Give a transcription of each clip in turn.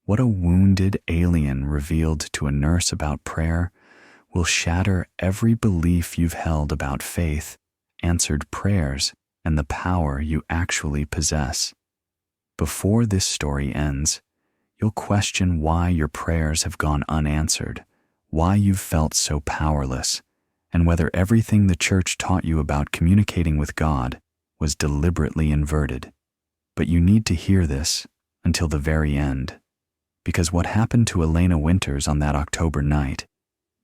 What a wounded alien revealed to a nurse about prayer will shatter every belief you've held about faith, answered prayers, and the power you actually possess. Before this story ends, you'll question why your prayers have gone unanswered, why you've felt so powerless, and whether everything the church taught you about communicating with God was deliberately inverted. But you need to hear this until the very end, because what happened to Elena Winters on that October night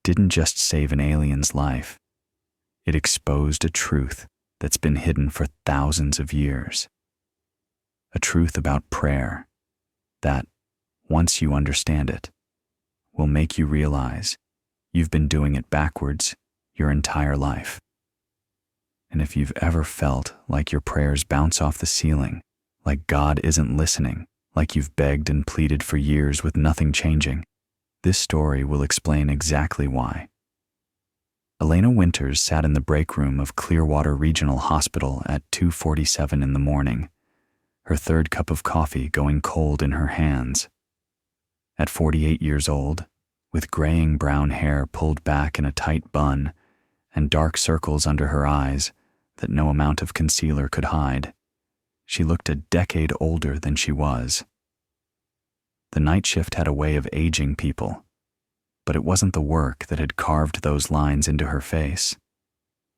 didn't just save an alien's life. It exposed a truth that's been hidden for thousands of years. A truth about prayer that, once you understand it, will make you realize you've been doing it backwards your entire life. And if you've ever felt like your prayers bounce off the ceiling, like God isn't listening, like you've begged and pleaded for years with nothing changing, this story will explain exactly why. Elena Winters sat in the break room of Clearwater Regional Hospital at 2:47 in the morning, her third cup of coffee going cold in her hands. At 48 years old, with graying brown hair pulled back in a tight bun and dark circles under her eyes that no amount of concealer could hide, she looked a decade older than she was. The night shift had a way of aging people, but it wasn't the work that had carved those lines into her face.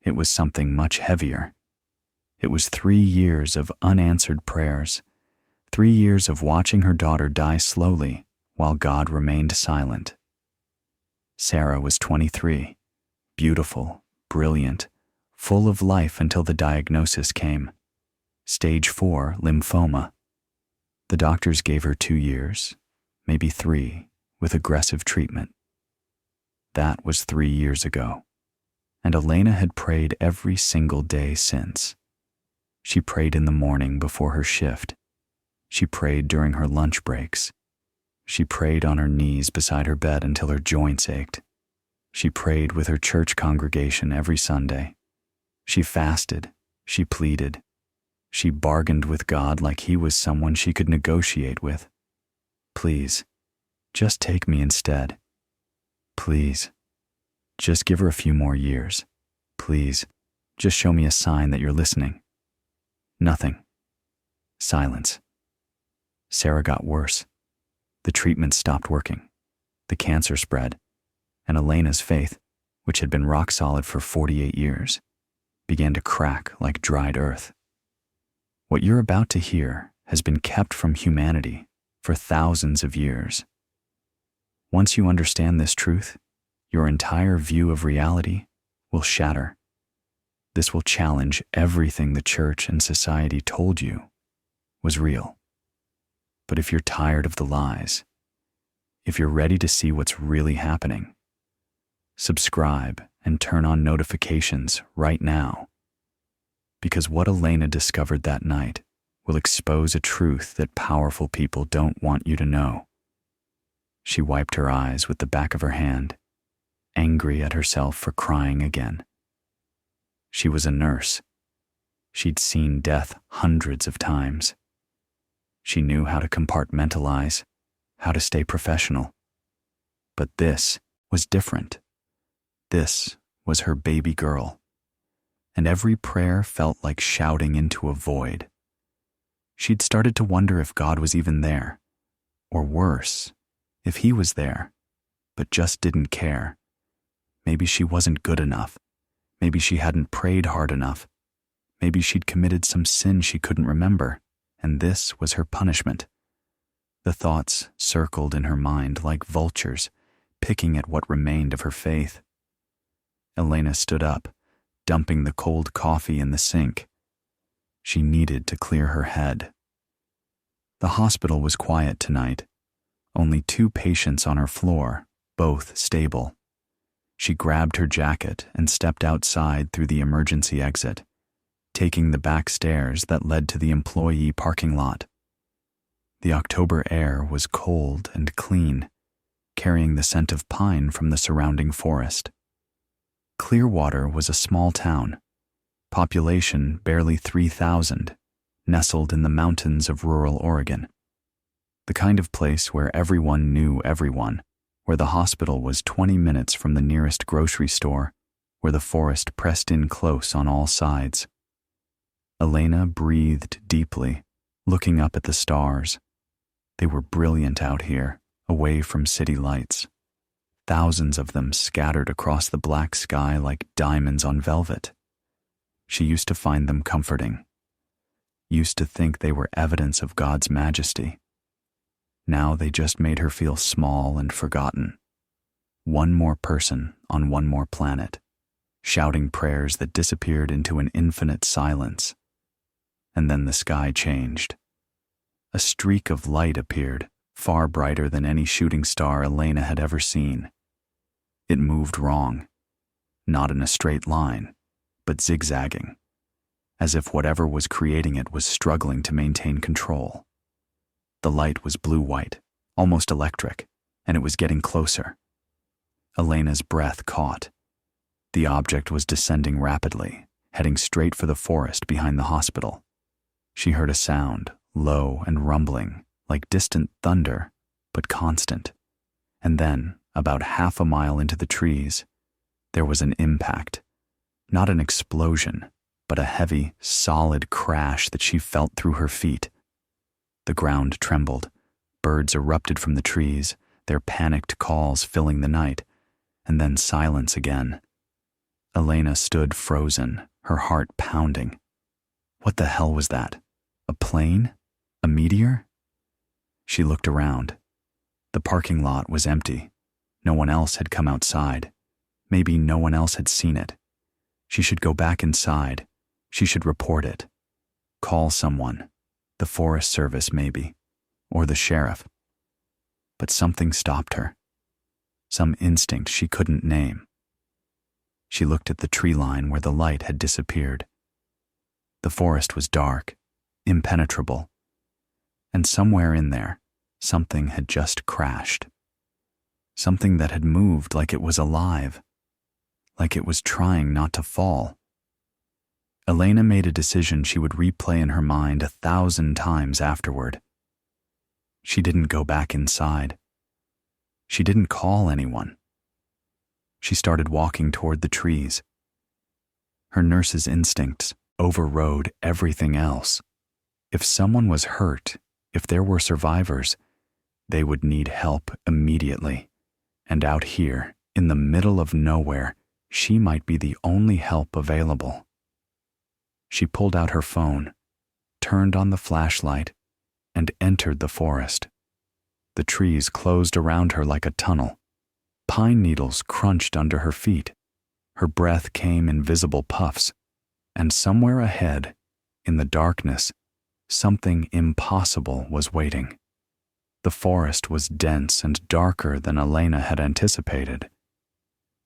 It was something much heavier. It was 3 years of unanswered prayers, 3 years of watching her daughter die slowly while God remained silent. Sarah was 23, beautiful, brilliant, full of life until the diagnosis came. Stage 4 lymphoma. The doctors gave her 2 years, maybe 3, with aggressive treatment. That was 3 years ago, and Elena had prayed every single day since. She prayed in the morning before her shift. She prayed during her lunch breaks. She prayed on her knees beside her bed until her joints ached. She prayed with her church congregation every Sunday. She fasted. She pleaded. She bargained with God like he was someone she could negotiate with. Please, just take me instead. Please, just give her a few more years. Please, just show me a sign that you're listening. Nothing. Silence. Sarah got worse. The treatment stopped working. The cancer spread, and Elena's faith, which had been rock solid for 48 years, began to crack like dried earth. What you're about to hear has been kept from humanity for thousands of years. Once you understand this truth, your entire view of reality will shatter. This will challenge everything the church and society told you was real. But if you're tired of the lies, if you're ready to see what's really happening, subscribe and turn on notifications right now. Because what Elena discovered that night will expose a truth that powerful people don't want you to know. She wiped her eyes with the back of her hand, angry at herself for crying again. She was a nurse. She'd seen death hundreds of times. She knew how to compartmentalize, how to stay professional. But this was different. This was her baby girl. And every prayer felt like shouting into a void. She'd started to wonder if God was even there, or worse, if he was there, but just didn't care. Maybe she wasn't good enough. Maybe she hadn't prayed hard enough. Maybe she'd committed some sin she couldn't remember, and this was her punishment. The thoughts circled in her mind like vultures, picking at what remained of her faith. Elena stood up, dumping the cold coffee in the sink. She needed to clear her head. The hospital was quiet tonight. Only 2 patients on her floor, both stable. She grabbed her jacket and stepped outside through the emergency exit, taking the back stairs that led to the employee parking lot. The October air was cold and clean, carrying the scent of pine from the surrounding forest. Clearwater was a small town, population barely 3,000, nestled in the mountains of rural Oregon. The kind of place where everyone knew everyone, where the hospital was 20 minutes from the nearest grocery store, where the forest pressed in close on all sides. Elena breathed deeply, looking up at the stars. They were brilliant out here, away from city lights. Thousands of them scattered across the black sky like diamonds on velvet. She used to find them comforting. Used to think they were evidence of God's majesty. Now they just made her feel small and forgotten. One more person on one more planet, shouting prayers that disappeared into an infinite silence. And then the sky changed. A streak of light appeared, far brighter than any shooting star Elena had ever seen. It moved wrong, not in a straight line, but zigzagging, as if whatever was creating it was struggling to maintain control. The light was blue-white, almost electric, and it was getting closer. Elena's breath caught. The object was descending rapidly, heading straight for the forest behind the hospital. She heard a sound, low and rumbling, like distant thunder, but constant. And then, about half a mile into the trees, there was an impact. Not an explosion, but a heavy, solid crash that she felt through her feet. The ground trembled, birds erupted from the trees, their panicked calls filling the night, and then silence again. Elena stood frozen, her heart pounding. What the hell was that? A plane? A meteor? She looked around. The parking lot was empty. No one else had come outside. Maybe no one else had seen it. She should go back inside. She should report it. Call someone. The Forest Service, maybe. Or the sheriff. But something stopped her. Some instinct she couldn't name. She looked at the tree line where the light had disappeared. The forest was dark, impenetrable. And somewhere in there, something had just crashed. Something that had moved like it was alive, like it was trying not to fall. Elena made a decision she would replay in her mind 1,000 times afterward. She didn't go back inside. She didn't call anyone. She started walking toward the trees. Her nurse's instincts overrode everything else. If someone was hurt, if there were survivors, they would need help immediately. And out here, in the middle of nowhere, she might be the only help available. She pulled out her phone, turned on the flashlight, and entered the forest. The trees closed around her like a tunnel. Pine needles crunched under her feet. Her breath came in visible puffs. And somewhere ahead, in the darkness, something impossible was waiting. The forest was dense and darker than Elena had anticipated.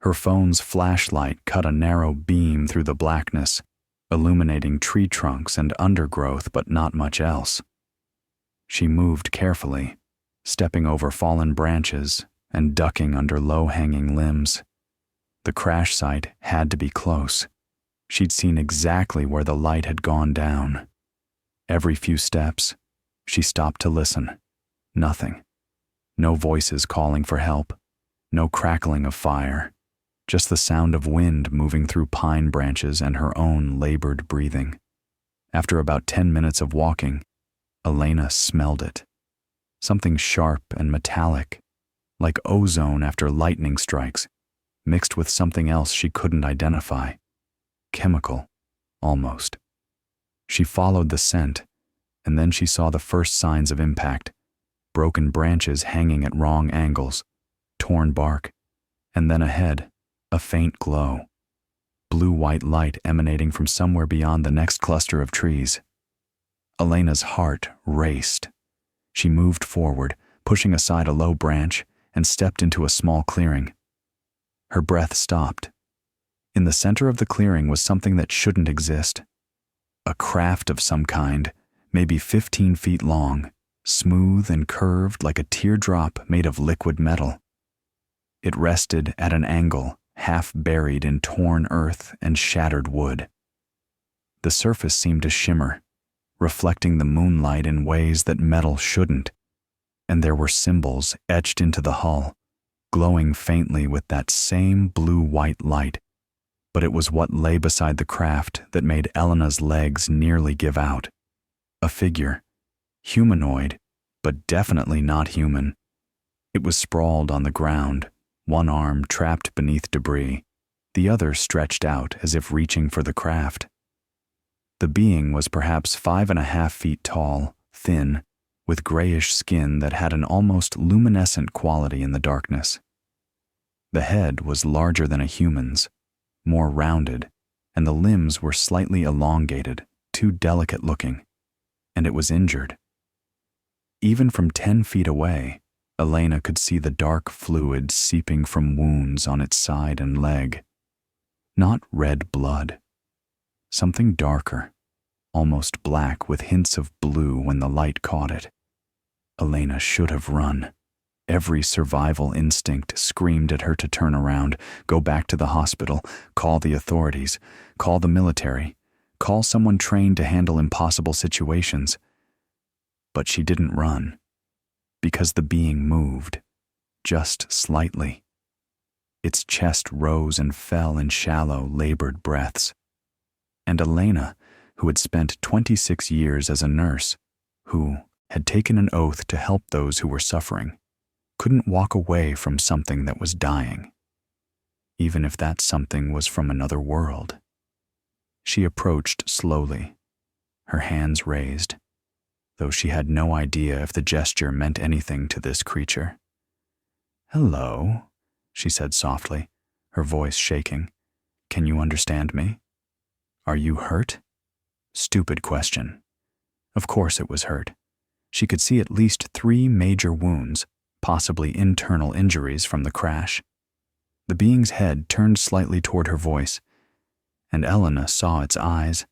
Her phone's flashlight cut a narrow beam through the blackness, illuminating tree trunks and undergrowth but not much else. She moved carefully, stepping over fallen branches and ducking under low-hanging limbs. The crash site had to be close. She'd seen exactly where the light had gone down. Every few steps, she stopped to listen. Nothing. No voices calling for help. No crackling of fire. Just the sound of wind moving through pine branches and her own labored breathing. After about 10 minutes of walking, Elena smelled it. Something sharp and metallic, like ozone after lightning strikes, mixed with something else she couldn't identify. Chemical, almost. She followed the scent, and then she saw the first signs of impact. Broken branches hanging at wrong angles, torn bark, and then ahead, a faint glow. Blue-white light emanating from somewhere beyond the next cluster of trees. Elena's heart raced. She moved forward, pushing aside a low branch, and stepped into a small clearing. Her breath stopped. In the center of the clearing was something that shouldn't exist. A craft of some kind, maybe 15 feet long, smooth and curved like a teardrop made of liquid metal. It rested at an angle, half buried in torn earth and shattered wood. The surface seemed to shimmer, reflecting the moonlight in ways that metal shouldn't. and there were symbols etched into the hull, glowing faintly with that same blue-white light. But it was what lay beside the craft that made Elena's legs nearly give out. A figure, humanoid, but definitely not human. It was sprawled on the ground, one arm trapped beneath debris, the other stretched out as if reaching for the craft. The being was perhaps 5.5 feet tall, thin, with grayish skin that had an almost luminescent quality in the darkness. The head was larger than a human's, more rounded, and the limbs were slightly elongated, too delicate looking, and it was injured. Even from 10 feet away, Elena could see the dark fluid seeping from wounds on its side and leg. Not red blood. Something darker, almost black with hints of blue when the light caught it. Elena should have run. Every survival instinct screamed at her to turn around, go back to the hospital, call the authorities, call the military, call someone trained to handle impossible situations. But she didn't run, because the being moved, just slightly. Its chest rose and fell in shallow, labored breaths. And Elena, who had spent 26 years as a nurse, who had taken an oath to help those who were suffering, couldn't walk away from something that was dying, even if that something was from another world. She approached slowly, her hands raised, though she had no idea if the gesture meant anything to this creature. "Hello," she said softly, her voice shaking. "Can you understand me? Are you hurt?" Stupid question. Of course it was hurt. She could see at least 3 major wounds, possibly internal injuries from the crash. The being's head turned slightly toward her voice, and Elena saw its eyes.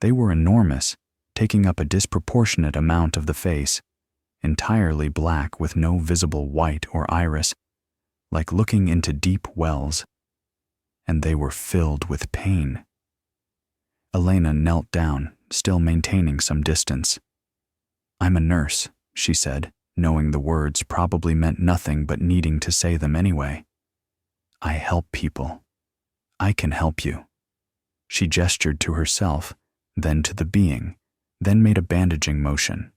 They were enormous, taking up a disproportionate amount of the face, entirely black with no visible white or iris, like looking into deep wells. And they were filled with pain. Elena knelt down, still maintaining some distance. "I'm a nurse," she said, knowing the words probably meant nothing but needing to say them anyway. "I help people. I can help you." She gestured to herself, then to the being, then made a bandaging motion.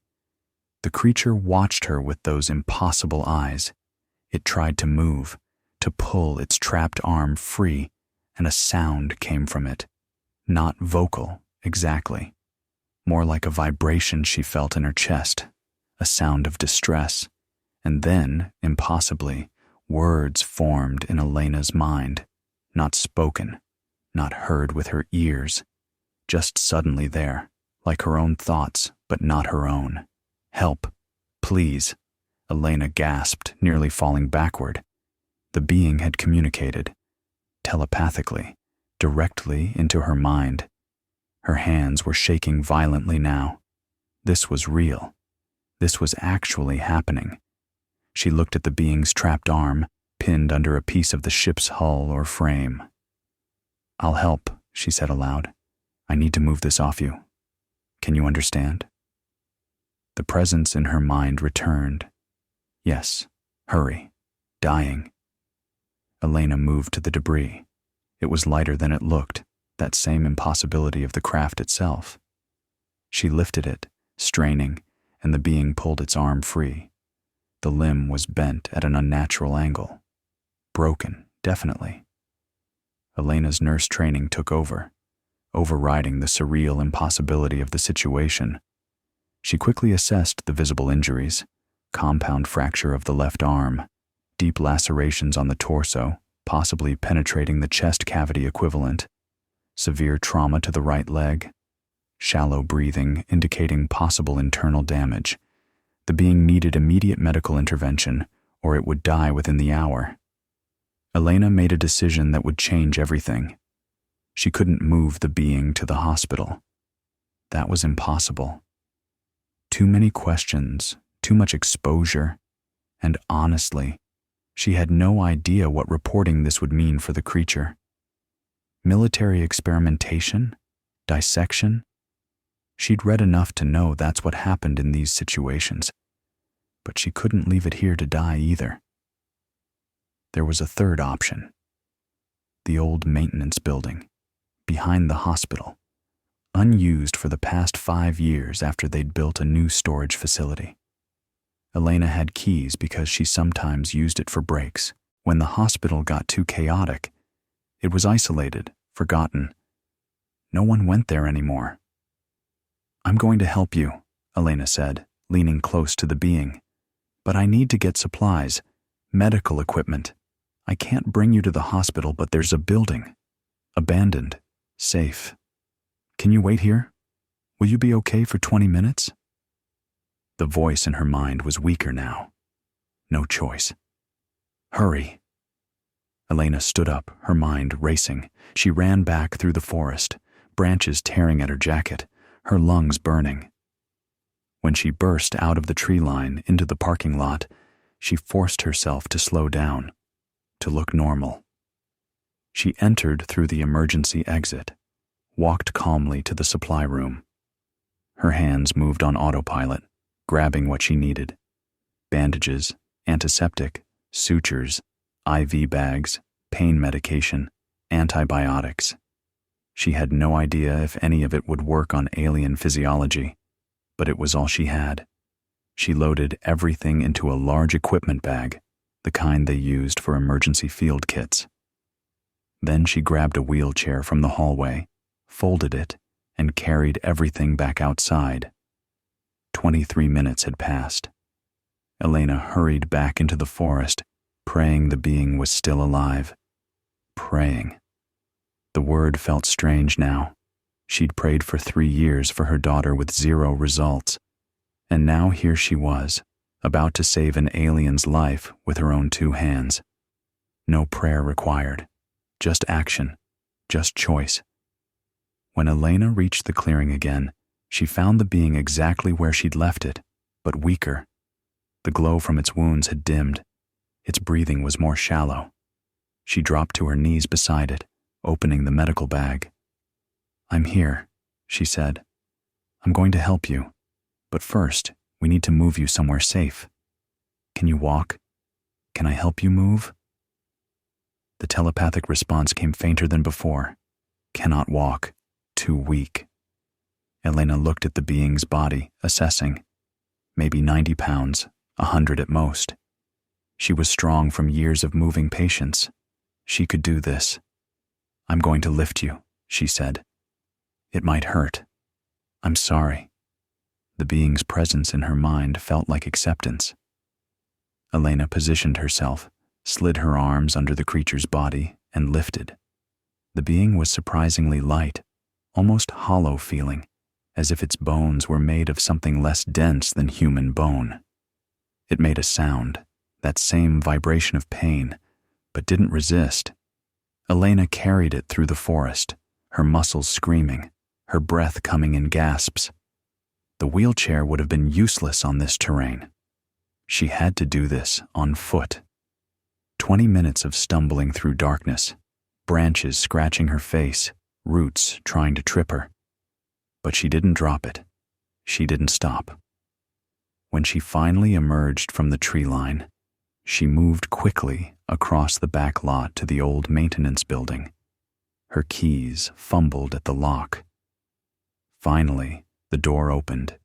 The creature watched her with those impossible eyes. It tried to move, to pull its trapped arm free, and a sound came from it. Not vocal, exactly. More like a vibration she felt in her chest, a sound of distress, and then, impossibly, words formed in Elena's mind, not spoken, not heard with her ears, just suddenly there, like her own thoughts, but not her own. "Help, please," Elena gasped, nearly falling backward. The being had communicated, telepathically, directly into her mind. Her hands were shaking violently now. This was real. This was actually happening. She looked at the being's trapped arm, pinned under a piece of the ship's hull or frame. "I'll help," she said aloud. "I need to move this off you. Can you understand?" The presence in her mind returned. Yes, hurry. Dying. Elena moved to the debris. It was lighter than it looked, that same impossibility of the craft itself. She lifted it, straining, and the being pulled its arm free. The limb was bent at an unnatural angle. Broken, definitely. Elena's nurse training took over, overriding the surreal impossibility of the situation. She quickly assessed the visible injuries: compound fracture of the left arm, deep lacerations on the torso, possibly penetrating the chest cavity equivalent, severe trauma to the right leg, shallow breathing indicating possible internal damage. The being needed immediate medical intervention, or it would die within the hour. Elena made a decision that would change everything. She couldn't move the being to the hospital. That was impossible. Too many questions, too much exposure, and honestly, she had no idea what reporting this would mean for the creature. Military experimentation? Dissection? She'd read enough to know that's what happened in these situations. but she couldn't leave it here to die either. There was a third option. The old maintenance building, behind the hospital, unused for the past 5 years after they'd built a new storage facility. Elena had keys because she sometimes used it for breaks. When the hospital got too chaotic, it was isolated, forgotten. No one went there anymore. "I'm going to help you," Elena said, leaning close to the being. "But I need to get supplies, medical equipment. I can't bring you to the hospital, but there's a building. Abandoned. Safe. Can you wait here? Will you be okay for 20 minutes? The voice in her mind was weaker now. No choice. "Hurry." Elena stood up, her mind racing. She ran back through the forest, branches tearing at her jacket, her lungs burning. When she burst out of the tree line into the parking lot, she forced herself to slow down, to look normal. She entered through the emergency exit, walked calmly to the supply room. Her hands moved on autopilot, grabbing what she needed: bandages, antiseptic, sutures, IV bags, pain medication, antibiotics. She had no idea if any of it would work on alien physiology, but it was all she had. She loaded everything into a large equipment bag, the kind they used for emergency field kits. Then she grabbed a wheelchair from the hallway, folded it, and carried everything back outside. 23 minutes had passed. Elena hurried back into the forest, praying the being was still alive. Praying. The word felt strange now. She'd prayed for 3 years for her daughter with 0 results. And now here she was, about to save an alien's life with her own 2 hands. No prayer required. Just action. Just choice. When Elena reached the clearing again, she found the being exactly where she'd left it, but weaker. The glow from its wounds had dimmed. Its breathing was more shallow. She dropped to her knees beside it, opening the medical bag. "I'm here," she said. "I'm going to help you. But first, we need to move you somewhere safe. Can you walk? Can I help you move?" The telepathic response came fainter than before. "Cannot walk. Too weak." Elena looked at the being's body, assessing. Maybe 90 pounds, 100 at most. She was strong from years of moving patients. She could do this. "I'm going to lift you," she said. "It might hurt. I'm sorry." The being's presence in her mind felt like acceptance. Elena positioned herself, slid her arms under the creature's body, and lifted. The being was surprisingly light, almost hollow feeling, as if its bones were made of something less dense than human bone. It made a sound, that same vibration of pain, but didn't resist. Elena carried it through the forest, her muscles screaming, her breath coming in gasps. The wheelchair would have been useless on this terrain. She had to do this on foot. 20 minutes of stumbling through darkness, branches scratching her face, roots trying to trip her. But she didn't drop it. She didn't stop. When she finally emerged from the tree line, she moved quickly across the back lot to the old maintenance building. Her keys fumbled at the lock. Finally, the door opened.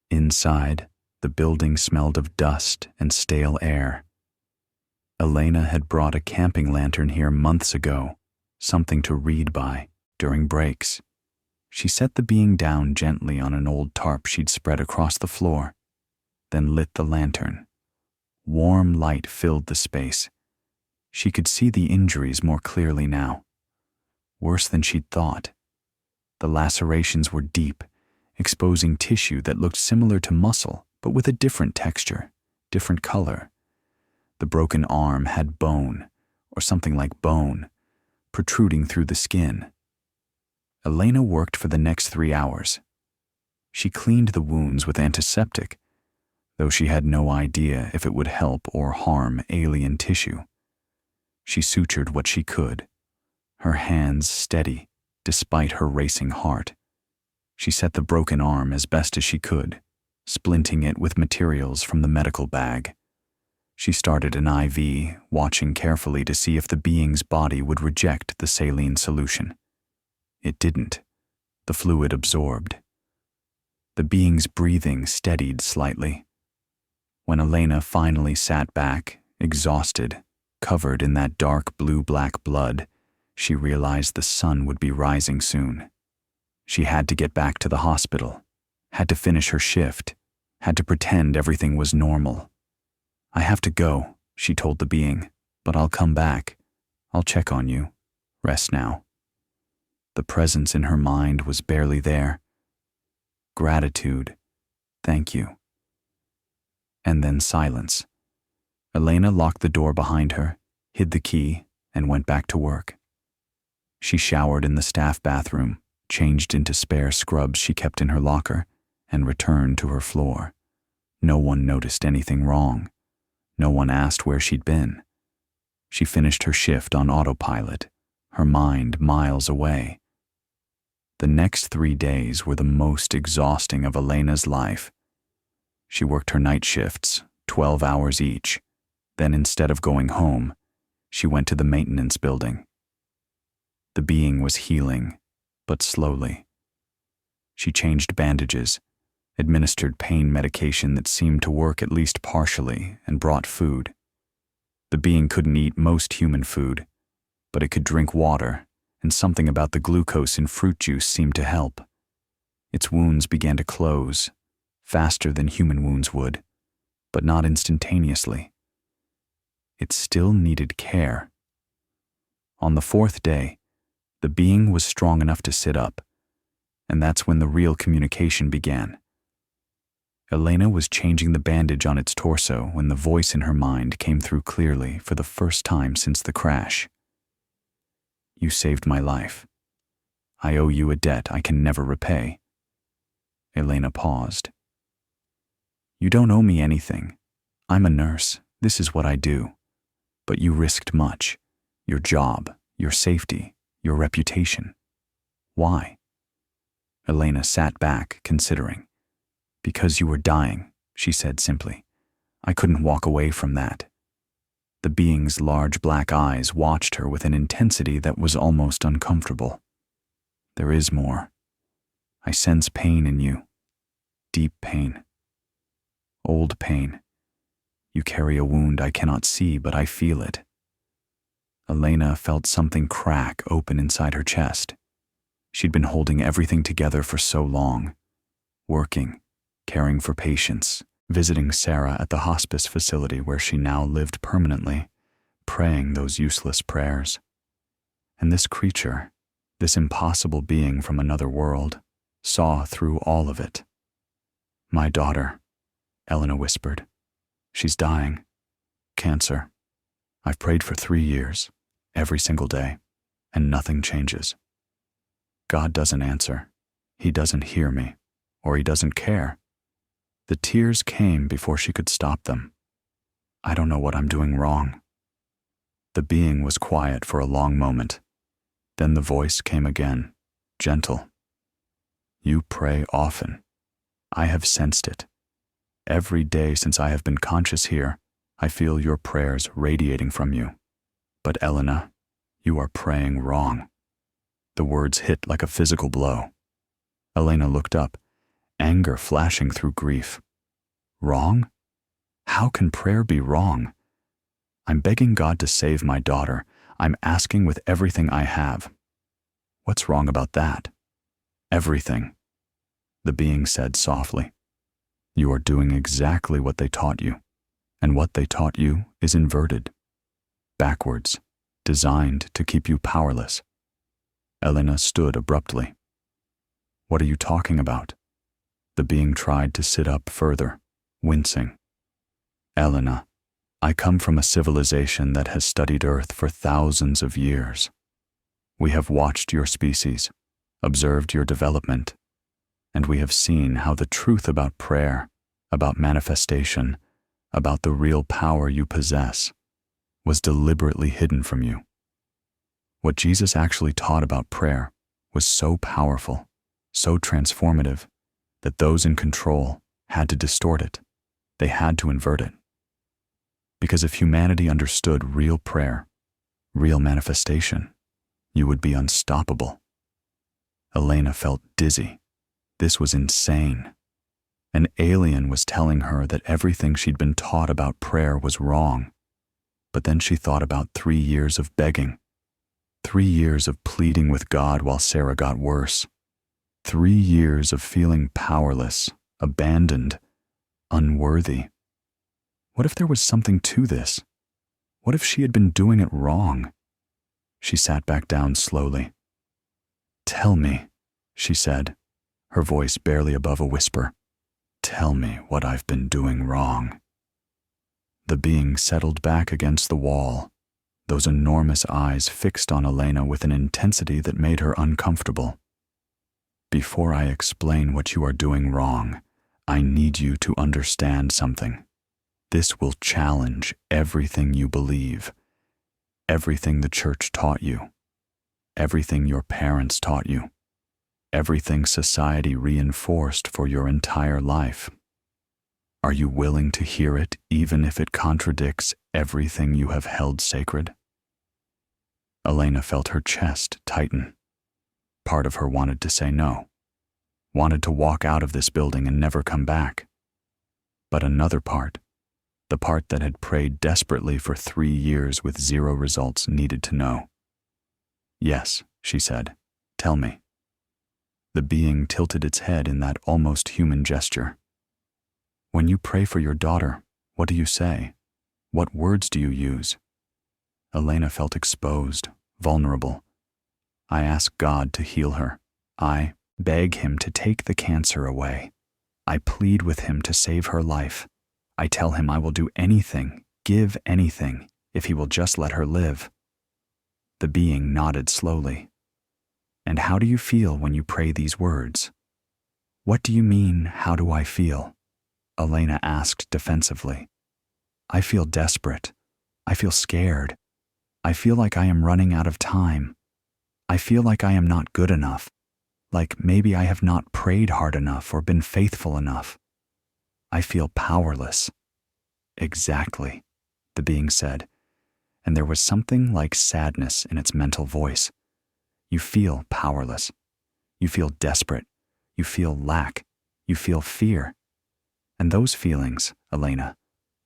Inside, the building smelled of dust and stale air. Elena had brought a camping lantern here months ago, something to read by during breaks. She set the being down gently on an old tarp she'd spread across the floor, then lit the lantern. Warm light filled the space. She could see the injuries more clearly now. Worse than she'd thought. The lacerations were deep, exposing tissue that looked similar to muscle, but with a different texture, different color. The broken arm had bone, or something like bone, protruding through the skin. Elena worked for the next 3 hours. She cleaned the wounds with antiseptic, though she had no idea if it would help or harm alien tissue. She sutured what she could, her hands steady despite her racing heart. She set the broken arm as best as she could, splinting it with materials from the medical bag. She started an IV, watching carefully to see if the being's body would reject the saline solution. It didn't. The fluid absorbed. The being's breathing steadied slightly. When Elena finally sat back, exhausted, covered in that dark blue-black blood, she realized the sun would be rising soon. She had to get back to the hospital, had to finish her shift, had to pretend everything was normal. "I have to go," she told the being, "but I'll come back. I'll check on you. Rest now." The presence in her mind was barely there. Gratitude. Thank you. And then silence. Elena locked the door behind her, hid the key, and went back to work. She showered in the staff bathroom, changed into spare scrubs she kept in her locker, and returned to her floor. No one noticed anything wrong. No one asked where she'd been. She finished her shift on autopilot, her mind miles away. The next 3 days were the most exhausting of Elena's life. She worked her night shifts, 12 hours each. Then instead of going home, she went to the maintenance building. The being was healing, but slowly. She changed bandages, administered pain medication that seemed to work at least partially, and brought food. The being couldn't eat most human food, but it could drink water, and something about the glucose in fruit juice seemed to help. Its wounds began to close, faster than human wounds would, but not instantaneously. It still needed care. On the 4th day, the being was strong enough to sit up, and that's when the real communication began. Elena was changing the bandage on its torso when the voice in her mind came through clearly for the first time since the crash. "You saved my life. I owe you a debt I can never repay." Elena paused. "You don't owe me anything. I'm a nurse. This is what I do. But you risked much. Your job, your safety, your reputation. Why?" Elena sat back, considering. "Because you were dying," she said simply. "I couldn't walk away from that." The being's large black eyes watched her with an intensity that was almost uncomfortable. "There is more. I sense pain in you. Deep pain. Old pain. You carry a wound I cannot see, but I feel it." Elena felt something crack open inside her chest. She'd been holding everything together for so long. Working, caring for patients, visiting Sarah at the hospice facility where she now lived permanently, praying those useless prayers. And this creature, this impossible being from another world, saw through all of it. "My daughter," Elena whispered. "She's dying. Cancer. I've prayed for 3 years, every single day, and nothing changes. God doesn't answer. He doesn't hear me, or he doesn't care." The tears came before she could stop them. "I don't know what I'm doing wrong." The being was quiet for a long moment. Then the voice came again, gentle. "You pray often. I have sensed it. Every day since I have been conscious here, I feel your prayers radiating from you. But Elena, you are praying wrong." The words hit like a physical blow. Elena looked up, anger flashing through grief. "Wrong? How can prayer be wrong? I'm begging God to save my daughter. I'm asking with everything I have. What's wrong about that?" "Everything," the being said softly. "You are doing exactly what they taught you, and what they taught you is inverted, backwards, designed to keep you powerless." Elena stood abruptly. "What are you talking about?" The being tried to sit up further, wincing. "Elena, I come from a civilization that has studied Earth for thousands of years. We have watched your species, observed your development, and we have seen how the truth about prayer, about manifestation, about the real power you possess, was deliberately hidden from you. What Jesus actually taught about prayer was so powerful, so transformative, that those in control had to distort it. They had to invert it. Because if humanity understood real prayer, real manifestation, you would be unstoppable. Elena felt dizzy. This was insane. An alien was telling her that everything she'd been taught about prayer was wrong. But then she thought about 3 years of begging, 3 years of pleading with God while Sarah got worse, 3 years of feeling powerless, abandoned, unworthy. What if there was something to this? What if she had been doing it wrong? She sat back down slowly. "Tell me," she said, her voice barely above a whisper. "Tell me what I've been doing wrong." The being settled back against the wall, those enormous eyes fixed on Elena with an intensity that made her uncomfortable. "Before I explain what you are doing wrong, I need you to understand something. This will challenge everything you believe, everything the church taught you, everything your parents taught you, everything society reinforced for your entire life. Are you willing to hear it even if it contradicts everything you have held sacred?" Elena felt her chest tighten. Part of her wanted to say no, wanted to walk out of this building and never come back. But another part, the part that had prayed desperately for 3 years with 0 results, needed to know. "Yes," she said, "tell me." The being tilted its head in that almost human gesture. "When you pray for your daughter, what do you say? What words do you use?" Elena felt exposed, vulnerable. "I ask God to heal her. I beg him to take the cancer away. I plead with him to save her life. I tell him I will do anything, give anything, if he will just let her live." The being nodded slowly. "And how do you feel when you pray these words?" "What do you mean, how do I feel?" Elena asked defensively. "I feel desperate. I feel scared. I feel like I am running out of time. I feel like I am not good enough. Like maybe I have not prayed hard enough or been faithful enough. I feel powerless." "Exactly," the being said, and there was something like sadness in its mental voice. "You feel powerless. You feel desperate. You feel lack. You feel fear. And those feelings, Elena,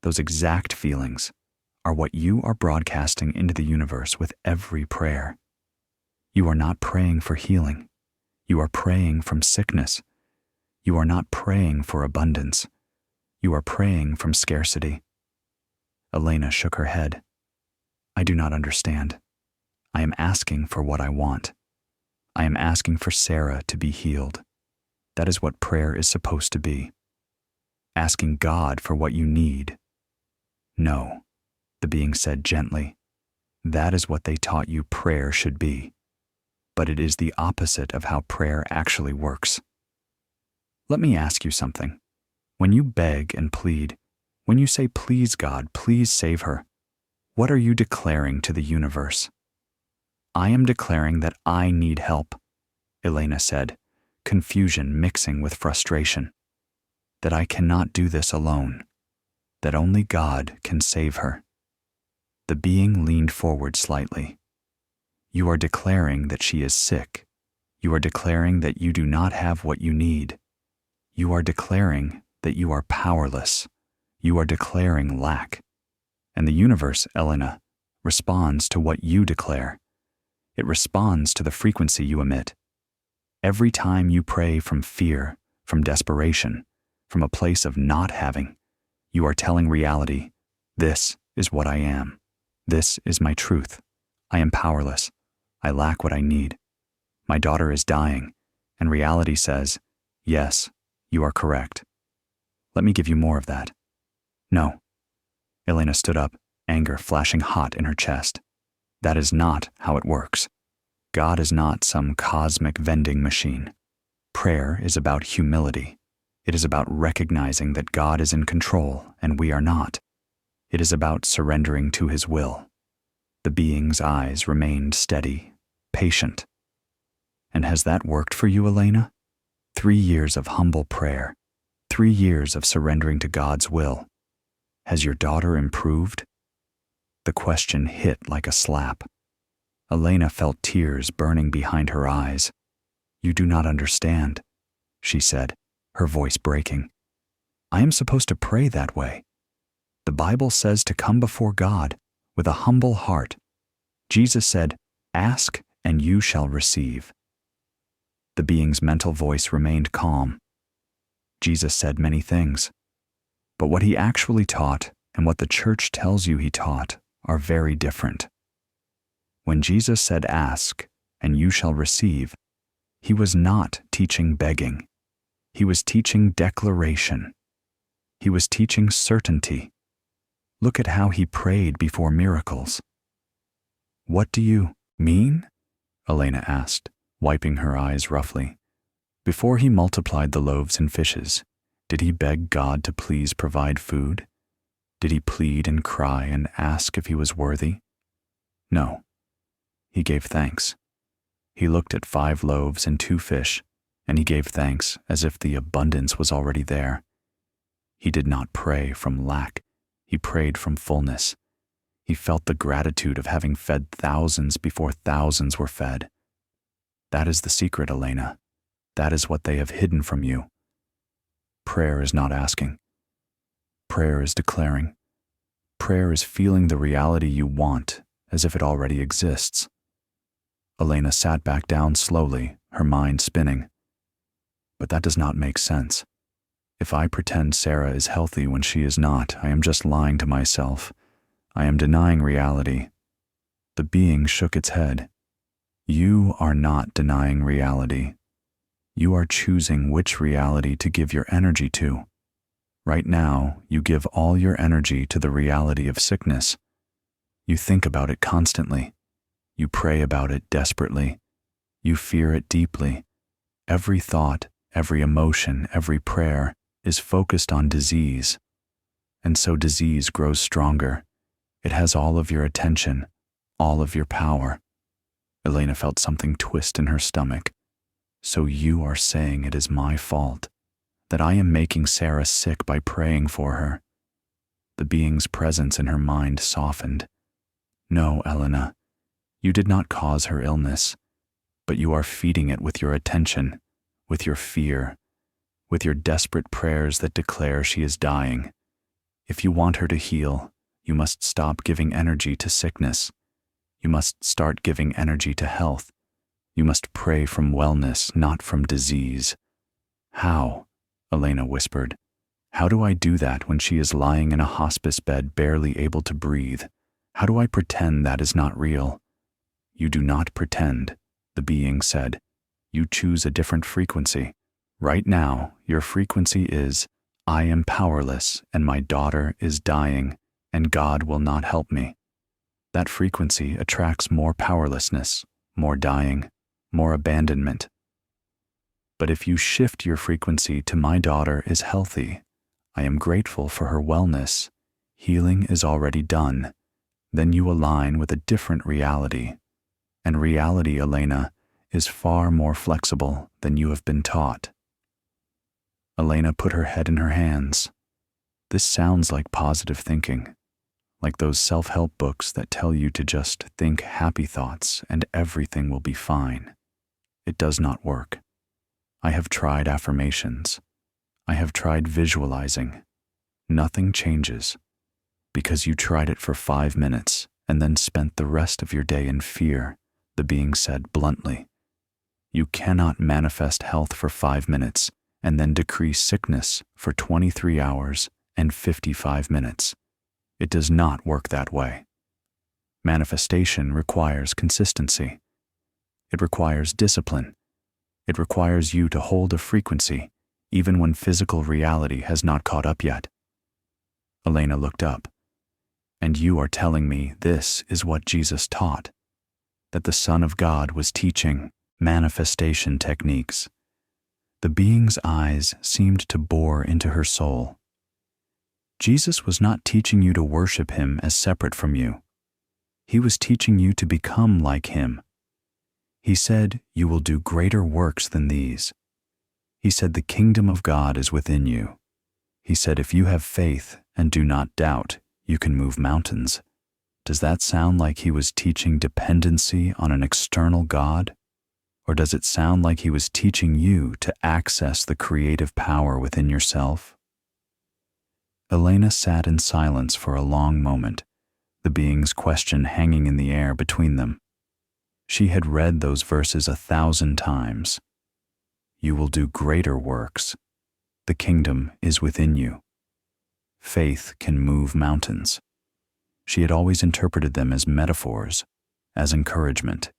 those exact feelings, are what you are broadcasting into the universe with every prayer. You are not praying for healing. You are praying from sickness. You are not praying for abundance. You are praying from scarcity." Elena shook her head. "I do not understand. I am asking for what I want. I am asking for Sarah to be healed. That is what prayer is supposed to be. Asking God for what you need." "No," the being said gently. "That is what they taught you prayer should be. But it is the opposite of how prayer actually works. Let me ask you something. When you beg and plead, when you say, 'Please God, please save her,' what are you declaring to the universe?" "I am declaring that I need help," Elena said, confusion mixing with frustration. "That I cannot do this alone. That only God can save her." The being leaned forward slightly. "You are declaring that she is sick. You are declaring that you do not have what you need. You are declaring that you are powerless. You are declaring lack. And the universe, Elena, responds to what you declare. It responds to the frequency you emit. Every time you pray from fear, from desperation, from a place of not having, you are telling reality, 'This is what I am. This is my truth. I am powerless. I lack what I need. My daughter is dying.' And reality says, 'Yes, you are correct.' Let me give you more of that." "No." Elena stood up, anger flashing hot in her chest. "That is not how it works. God is not some cosmic vending machine. Prayer is about humility. It is about recognizing that God is in control and we are not. It is about surrendering to his will." The being's eyes remained steady, patient. "And has that worked for you, Elena? 3 years of humble prayer, 3 years of surrendering to God's will. Has your daughter improved? The question hit like a slap. Elena felt tears burning behind her eyes. You do not understand, she said, her voice breaking. I am supposed to pray that way. The Bible says to come before God with a humble heart. Jesus said, ask and you shall receive. The being's mental voice remained calm. Jesus said many things, but what he actually taught and what the church tells you he taught are very different. When Jesus said ask and you shall receive, he was not teaching begging. He was teaching declaration. He was teaching certainty. Look at how he prayed before miracles. What do you mean? Elena asked, wiping her eyes roughly. Before he multiplied the loaves and fishes, did he beg God to please provide food? Did he plead and cry and ask if he was worthy? No. He gave thanks. He looked at 5 loaves and 2 fish, and he gave thanks as if the abundance was already there. He did not pray from lack. He prayed from fullness. He felt the gratitude of having fed thousands before thousands were fed. That is the secret, Elena. That is what they have hidden from you. Prayer is not asking. Prayer is declaring. Prayer is feeling the reality you want as if it already exists. Elena sat back down slowly, her mind spinning. But that does not make sense. If I pretend Sarah is healthy when she is not, I am just lying to myself. I am denying reality. The being shook its head. You are not denying reality. You are choosing which reality to give your energy to. Right now, you give all your energy to the reality of sickness. You think about it constantly. You pray about it desperately. You fear it deeply. Every thought, every emotion, every prayer is focused on disease. And so disease grows stronger. It has all of your attention, all of your power. Elena felt something twist in her stomach. So you are saying it is my fault, that I am making Sarah sick by praying for her. The being's presence in her mind softened. No, Elena, you did not cause her illness, but you are feeding it with your attention, with your fear, with your desperate prayers that declare she is dying. If you want her to heal, you must stop giving energy to sickness. You must start giving energy to health. You must pray from wellness, not from disease. How? Elena whispered. How do I do that when she is lying in a hospice bed barely able to breathe? How do I pretend that is not real? You do not pretend, the being said. You choose a different frequency. Right now, your frequency is, I am powerless and my daughter is dying and God will not help me. That frequency attracts more powerlessness, more dying, more abandonment. But if you shift your frequency to my daughter is healthy, I am grateful for her wellness, healing is already done, then you align with a different reality. And reality, Elena, is far more flexible than you have been taught. Elena put her head in her hands. This sounds like positive thinking, like those self-help books that tell you to just think happy thoughts and everything will be fine. It does not work. I have tried affirmations. I have tried visualizing. Nothing changes. Because you tried it for 5 minutes and then spent the rest of your day in fear, the being said bluntly. You cannot manifest health for 5 minutes and then decree sickness for 23 hours and 55 minutes. It does not work that way. Manifestation requires consistency. It requires discipline. It requires you to hold a frequency, even when physical reality has not caught up yet. Elena looked up. And you are telling me this is what Jesus taught, that the Son of God was teaching manifestation techniques. The being's eyes seemed to bore into her soul. Jesus was not teaching you to worship him as separate from you. He was teaching you to become like him. He said, you will do greater works than these. He said, the kingdom of God is within you. He said, if you have faith and do not doubt, you can move mountains. Does that sound like he was teaching dependency on an external God? Or does it sound like he was teaching you to access the creative power within yourself? Elena sat in silence for a long moment, the being's question hanging in the air between them. She had read those verses 1,000 times. You will do greater works. The kingdom is within you. Faith can move mountains. She had always interpreted them as metaphors, as encouragement,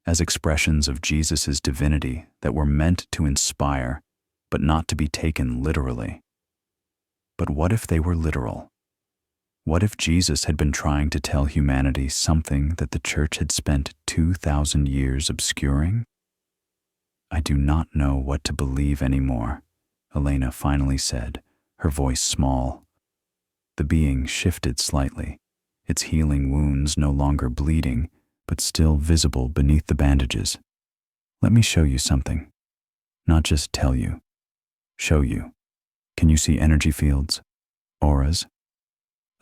as expressions of Jesus' divinity that were meant to inspire, but not to be taken literally. But what if they were literal? What if Jesus had been trying to tell humanity something that the church had spent 2,000 years obscuring? I do not know what to believe anymore, Elena finally said, her voice small. The being shifted slightly, its healing wounds no longer bleeding, but still visible beneath the bandages. Let me show you something. Not just tell you. Show you. Can you see energy fields? Auras?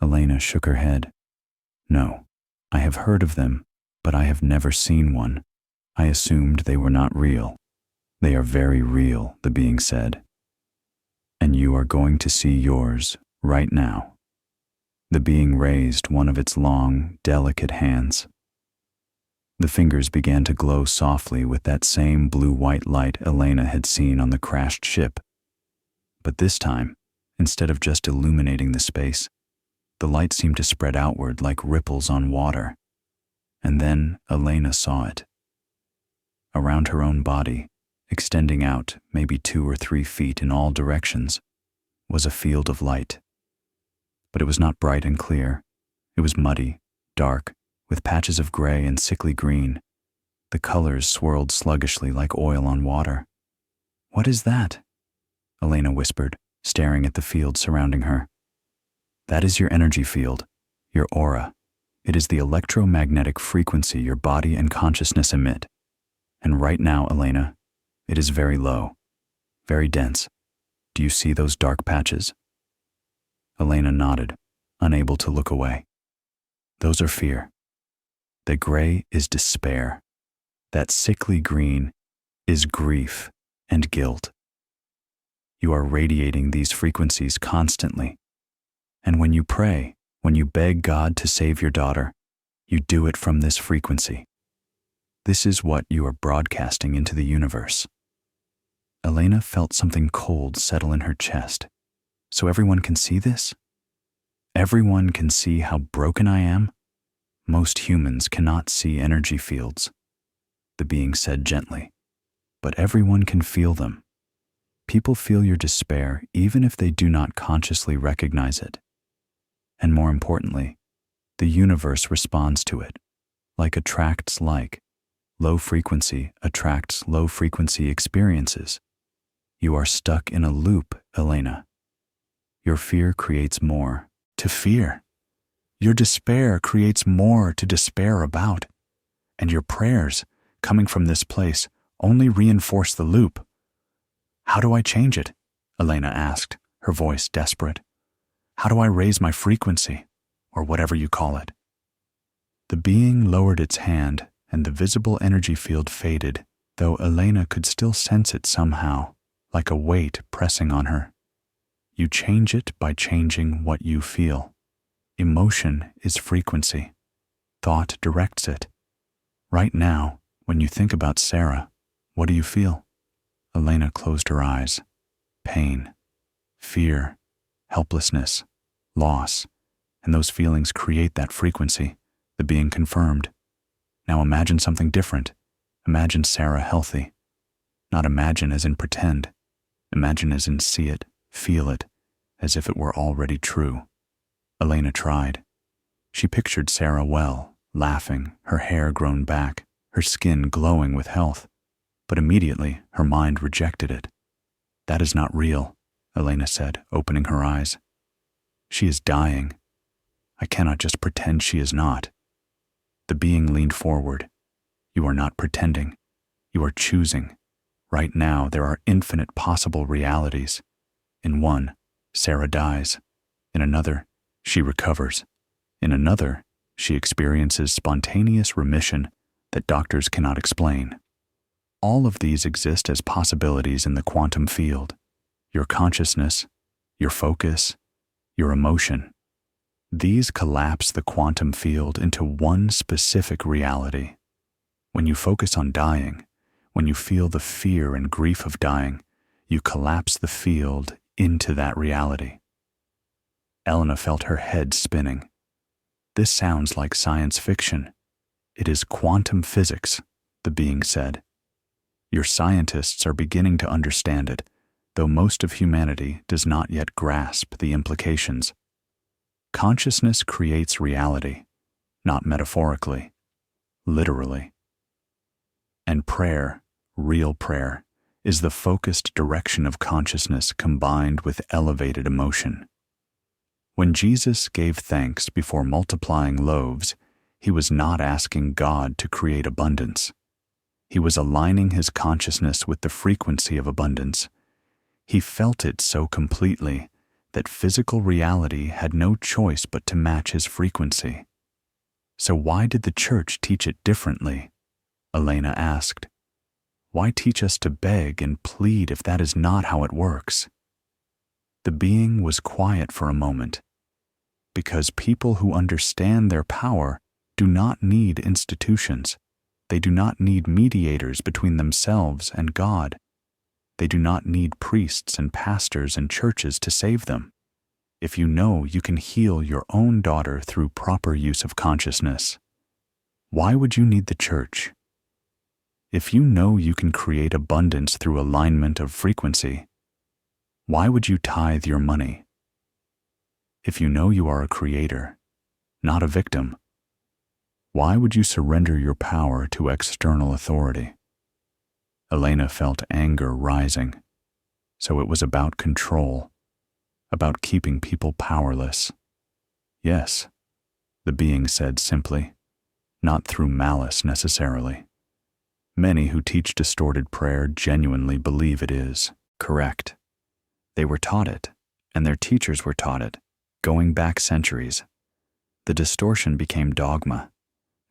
Elena shook her head. No, I have heard of them, but I have never seen one. I assumed they were not real. They are very real, the being said. And you are going to see yours right now. The being raised one of its long, delicate hands. The fingers began to glow softly with that same blue-white light Elena had seen on the crashed ship. But this time, instead of just illuminating the space, the light seemed to spread outward like ripples on water. And then Elena saw it. Around her own body, extending out maybe 2 or 3 feet in all directions, was a field of light. But it was not bright and clear. It was muddy, dark, with patches of gray and sickly green. The colors swirled sluggishly like oil on water. What is that? Elena whispered, staring at the field surrounding her. That is your energy field, your aura. It is the electromagnetic frequency your body and consciousness emit. And right now, Elena, it is very low, very dense. Do you see those dark patches? Elena nodded, unable to look away. Those are fear. The gray is despair. That sickly green is grief and guilt. You are radiating these frequencies constantly. And when you pray, when you beg God to save your daughter, you do it from this frequency. This is what you are broadcasting into the universe. Elena felt something cold settle in her chest. So everyone can see this? Everyone can see how broken I am? Most humans cannot see energy fields, the being said gently. But everyone can feel them. People feel your despair even if they do not consciously recognize it. And more importantly, the universe responds to it, like attracts like. Low frequency attracts low frequency experiences. You are stuck in a loop, Elena. Your fear creates more to fear. Your despair creates more to despair about. And your prayers, coming from this place, only reinforce the loop. How do I change it? Elena asked, her voice desperate. How do I raise my frequency, or whatever you call it? The being lowered its hand, and the visible energy field faded, though Elena could still sense it somehow, like a weight pressing on her. You change it by changing what you feel. Emotion is frequency. Thought directs it. Right now, when you think about Sarah, what do you feel? Elena closed her eyes. Pain, fear, helplessness, loss, and those feelings create that frequency, the being confirmed. Now imagine something different. Imagine Sarah healthy. Not imagine as in pretend. Imagine as in see it, feel it, as if it were already true. Elena tried. She pictured Sarah well, laughing, her hair grown back, her skin glowing with health. But immediately, her mind rejected it. That is not real, Elena said, opening her eyes. She is dying. I cannot just pretend she is not. The being leaned forward. You are not pretending. You are choosing. Right now, there are infinite possible realities. In one, Sarah dies. In another, she recovers. In another, she experiences spontaneous remission that doctors cannot explain. All of these exist as possibilities in the quantum field. Your consciousness, your focus, your emotion. These collapse the quantum field into one specific reality. When you focus on dying, when you feel the fear and grief of dying, you collapse the field into that reality. Elena felt her head spinning. This sounds like science fiction. It is quantum physics, the being said. Your scientists are beginning to understand it, though most of humanity does not yet grasp the implications. Consciousness creates reality, not metaphorically, literally. And prayer, real prayer, is the focused direction of consciousness combined with elevated emotion. When Jesus gave thanks before multiplying loaves, he was not asking God to create abundance. He was aligning his consciousness with the frequency of abundance. He felt it so completely that physical reality had no choice but to match his frequency. So why did the church teach it differently? Elena asked. Why teach us to beg and plead if that is not how it works? The being was quiet for a moment. Because people who understand their power do not need institutions. They do not need mediators between themselves and God. They do not need priests and pastors and churches to save them. If you know you can heal your own daughter through proper use of consciousness, why would you need the church? If you know you can create abundance through alignment of frequency, why would you tithe your money? If you know you are a creator, not a victim, why would you surrender your power to external authority? Elena felt anger rising, so it was about control, about keeping people powerless. Yes, the being said simply, not through malice necessarily. Many who teach distorted prayer genuinely believe it is correct. They were taught it, and their teachers were taught it, going back centuries. The distortion became dogma.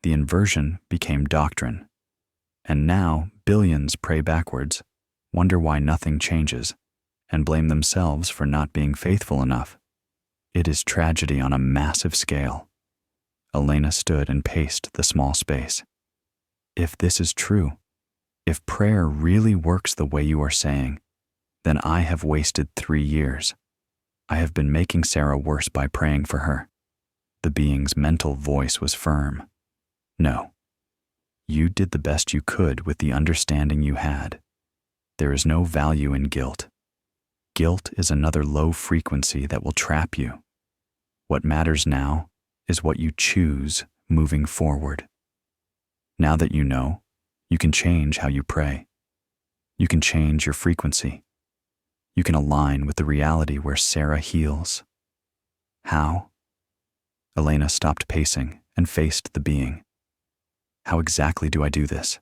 The inversion became doctrine. And now billions pray backwards, wonder why nothing changes, and blame themselves for not being faithful enough. It is tragedy on a massive scale. Elena stood and paced the small space. If this is true, if prayer really works the way you are saying, then I have wasted 3 years. I have been making Sarah worse by praying for her. The being's mental voice was firm. No. You did the best you could with the understanding you had. There is no value in guilt. Guilt is another low frequency that will trap you. What matters now is what you choose moving forward. Now that you know, you can change how you pray. You can change your frequency. You can align with the reality where Sarah heals. How? Elena stopped pacing and faced the being. How exactly do I do this?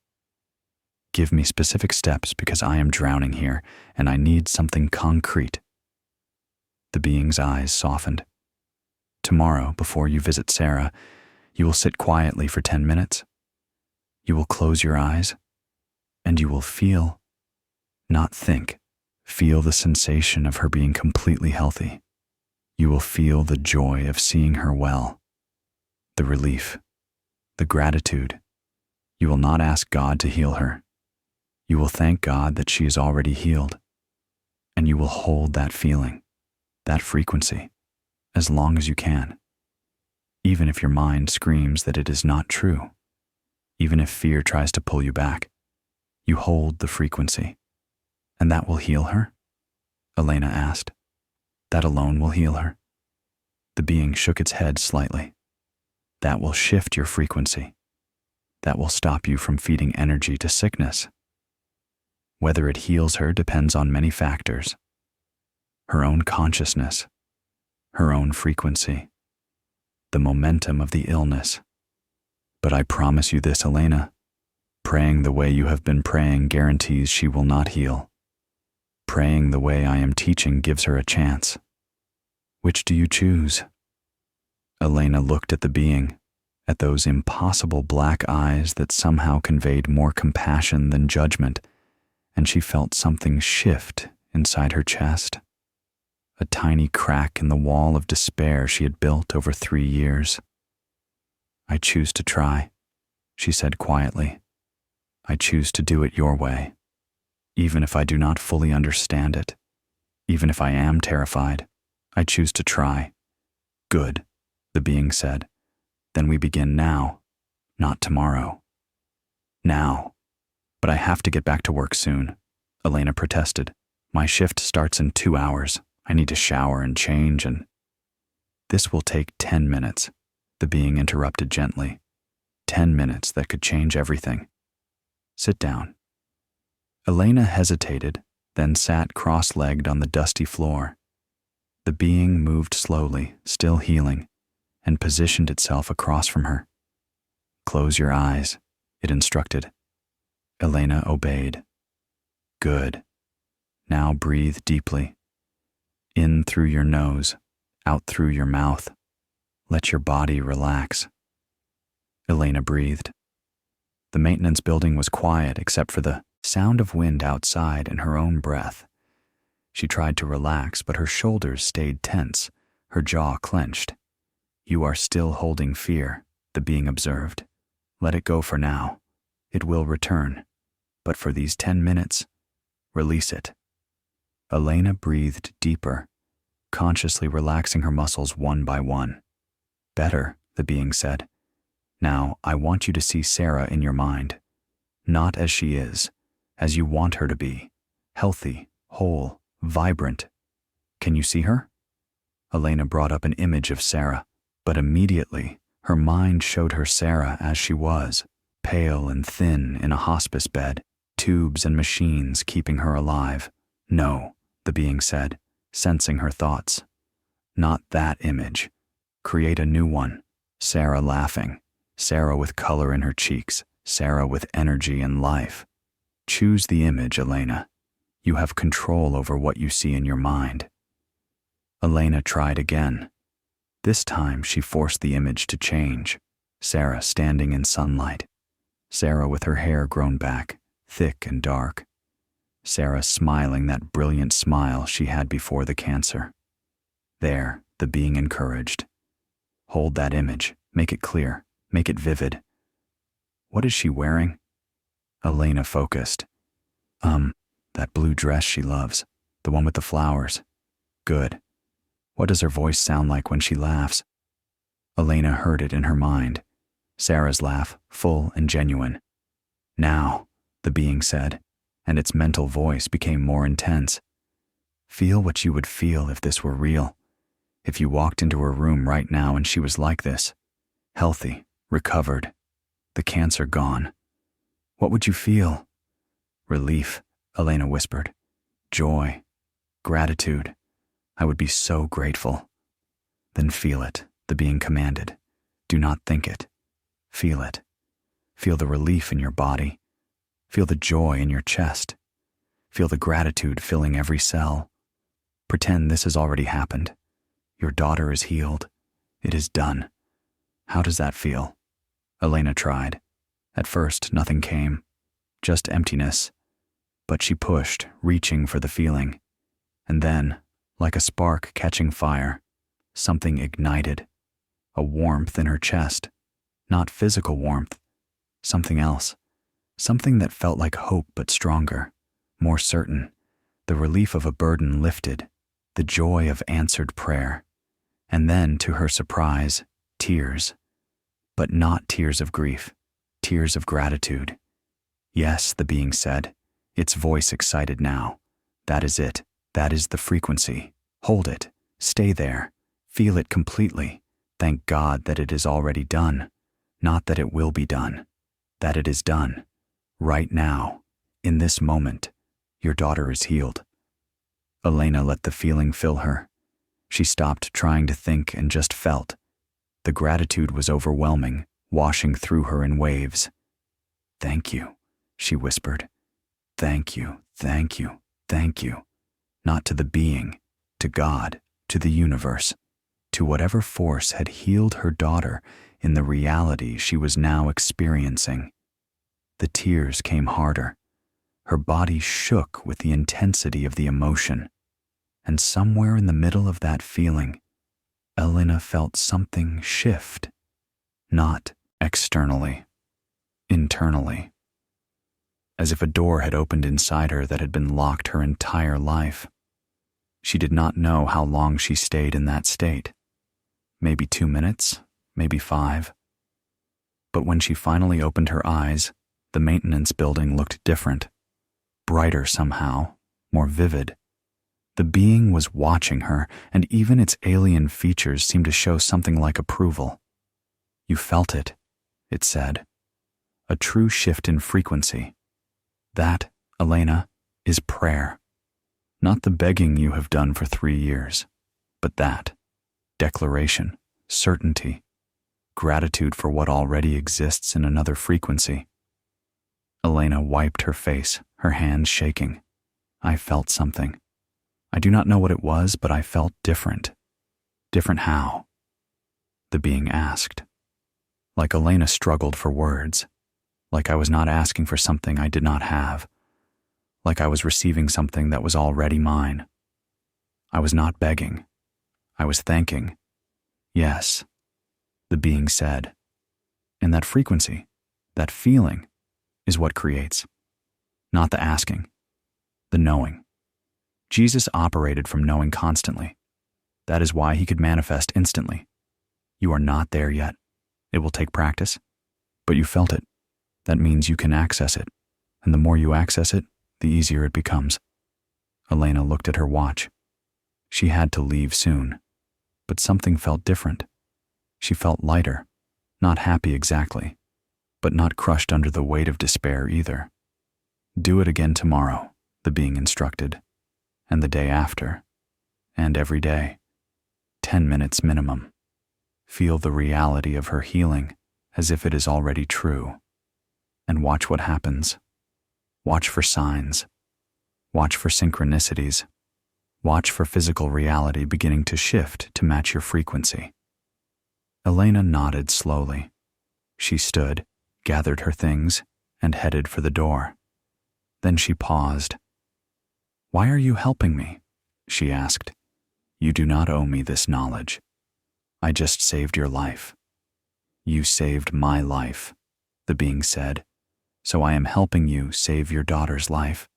Give me specific steps because I am drowning here and I need something concrete. The being's eyes softened. Tomorrow, before you visit Sarah, you will sit quietly for 10 minutes. You will close your eyes and you will feel, not think, feel the sensation of her being completely healthy. You will feel the joy of seeing her well, the relief, the gratitude. You will not ask God to heal her. You will thank God that she is already healed, and you will hold that feeling, that frequency, as long as you can. Even if your mind screams that it is not true, even if fear tries to pull you back, you hold the frequency. And that will heal her? Elena asked. That alone will heal her? The being shook its head slightly. That will shift your frequency. That will stop you from feeding energy to sickness. Whether it heals her depends on many factors. Her own consciousness, her own frequency, the momentum of the illness. But I promise you this, Elena, praying the way you have been praying guarantees she will not heal. Praying the way I am teaching gives her a chance. Which do you choose? Elena looked at the being, at those impossible black eyes that somehow conveyed more compassion than judgment, and she felt something shift inside her chest. A tiny crack in the wall of despair she had built over 3 years. I choose to try, she said quietly. I choose to do it your way, even if I do not fully understand it, even if I am terrified. I choose to try. Good, the being said. Then we begin now, not tomorrow. Now. But I have to get back to work soon, Elena protested. My shift starts in 2 hours. I need to shower and change and... This will take 10 minutes, the being interrupted gently. 10 minutes that could change everything. Sit down. Elena hesitated, then sat cross-legged on the dusty floor. The being moved slowly, still healing, and positioned itself across from her. Close your eyes, it instructed. Elena obeyed. Good. Now breathe deeply. In through your nose, out through your mouth. Let your body relax. Elena breathed. The maintenance building was quiet except for the sound of wind outside and her own breath. She tried to relax, but her shoulders stayed tense, her jaw clenched. You are still holding fear, the being observed. Let it go for now. It will return. But for these 10 minutes, release it. Elena breathed deeper, consciously relaxing her muscles one by one. Better, the being said. Now, I want you to see Sarah in your mind. Not as she is, as you want her to be. Healthy, whole, vibrant. Can you see her? Elena brought up an image of Sarah, but immediately her mind showed her Sarah as she was, pale and thin in a hospice bed, tubes and machines keeping her alive. No, the being said, sensing her thoughts. Not that image. Create a new one. Sarah laughing. Sarah with color in her cheeks. Sarah with energy and life. Choose the image, Elena. You have control over what you see in your mind. Elena tried again. This time she forced the image to change. Sarah standing in sunlight. Sarah with her hair grown back, thick and dark. Sarah smiling that brilliant smile she had before the cancer. There, the being encouraged. Hold that image, make it clear, make it vivid. What is she wearing? Elena focused. That blue dress she loves, the one with the flowers. Good. What does her voice sound like when she laughs? Elena heard it in her mind. Sarah's laugh, full and genuine. Now, the being said, and its mental voice became more intense. Feel what you would feel if this were real. If you walked into her room right now and she was like this, healthy, recovered, the cancer gone. What would you feel? Relief, Elena whispered. Joy, gratitude. I would be so grateful. Then feel it, the being commanded. Do not think it. Feel it. Feel the relief in your body. Feel the joy in your chest. Feel the gratitude filling every cell. Pretend this has already happened. Your daughter is healed. It is done. How does that feel? Elena tried. At first, nothing came. Just emptiness. But she pushed, reaching for the feeling. And then, like a spark catching fire, something ignited. A warmth in her chest. Not physical warmth. Something else. Something that felt like hope but stronger, more certain. The relief of a burden lifted. The joy of answered prayer. And then, to her surprise, tears. But not tears of grief. Tears of gratitude. Yes, the being said, its voice excited now. That is it. That is the frequency. Hold it. Stay there. Feel it completely. Thank God that it is already done. Not that it will be done. That it is done. Right now. In this moment. Your daughter is healed. Elena let the feeling fill her. She stopped trying to think and just felt. The gratitude was overwhelming, washing through her in waves. Thank you, she whispered. Thank you, thank you, thank you. Not to the being, to God, to the universe, to whatever force had healed her daughter in the reality she was now experiencing. The tears came harder. Her body shook with the intensity of the emotion. And somewhere in the middle of that feeling, Elena felt something shift. Not externally, internally. As if a door had opened inside her that had been locked her entire life. She did not know how long she stayed in that state. Maybe 2 minutes, maybe 5. But when she finally opened her eyes, the maintenance building looked different. Brighter somehow, more vivid. The being was watching her, and even its alien features seemed to show something like approval. "You felt it," it said. "A true shift in frequency. That, Elena, is prayer. Not the begging you have done for 3 years, but that. Declaration, certainty, gratitude for what already exists in another frequency." Elena wiped her face, her hands shaking. "I felt something. I do not know what it was, but I felt different." "Different how?" the being asked. Like Elena struggled for words. Like I was not asking for something I did not have. Like I was receiving something that was already mine. I was not begging. I was thanking. "Yes," the being said. "And that frequency, that feeling, is what creates. Not the asking, the knowing. Jesus operated from knowing constantly. That is why he could manifest instantly. You are not there yet. It will take practice. But you felt it. That means you can access it. And the more you access it, the easier it becomes." Elena looked at her watch. She had to leave soon. But something felt different. She felt lighter, not happy exactly, but not crushed under the weight of despair either. "Do it again tomorrow," the being instructed, and the day after, and every day. 10 minutes minimum. Feel the reality of her healing as if it is already true, and watch what happens. Watch for signs. Watch for synchronicities. Watch for physical reality beginning to shift to match your frequency. Elena nodded slowly. She stood, gathered her things, and headed for the door. Then she paused. "Why are you helping me?" she asked. "You do not owe me this knowledge. I just saved your life." "You saved my life," the being said, "so I am helping you save your daughter's life.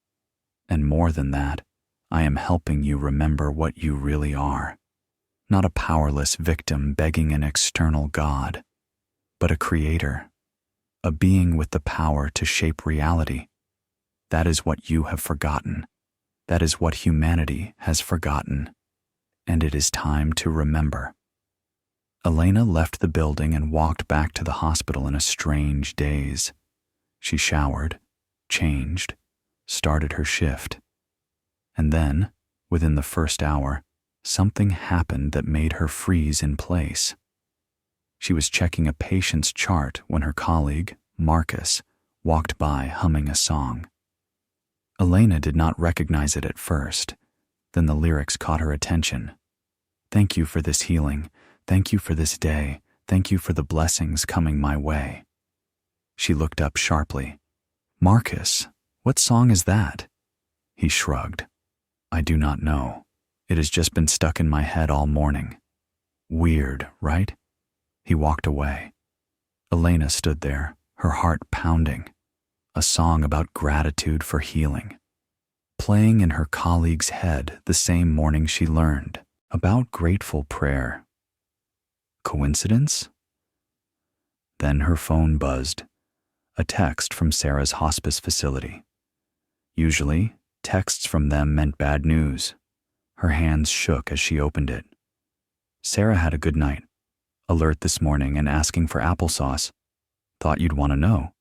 And more than that, I am helping you remember what you really are. Not a powerless victim begging an external God, but a creator, a being with the power to shape reality. That is what you have forgotten. That is what humanity has forgotten. And it is time to remember." Elena left the building and walked back to the hospital in a strange daze. She showered, changed, started her shift. And then, within the first hour, something happened that made her freeze in place. She was checking a patient's chart when her colleague, Marcus, walked by humming a song. Elena did not recognize it at first. Then the lyrics caught her attention. "Thank you for this healing. Thank you for this day. Thank you for the blessings coming my way." She looked up sharply. "Marcus, what song is that?" He shrugged. "I do not know. It has just been stuck in my head all morning." "Weird, right?" He walked away. Elena stood there, her heart pounding. A song about gratitude for healing. Playing in her colleague's head the same morning she learned about grateful prayer. Coincidence? Then her phone buzzed. A text from Sarah's hospice facility. Usually, texts from them meant bad news. Her hands shook as she opened it. "Sarah had a good night. Alert this morning and asking for applesauce. Thought you'd want to know.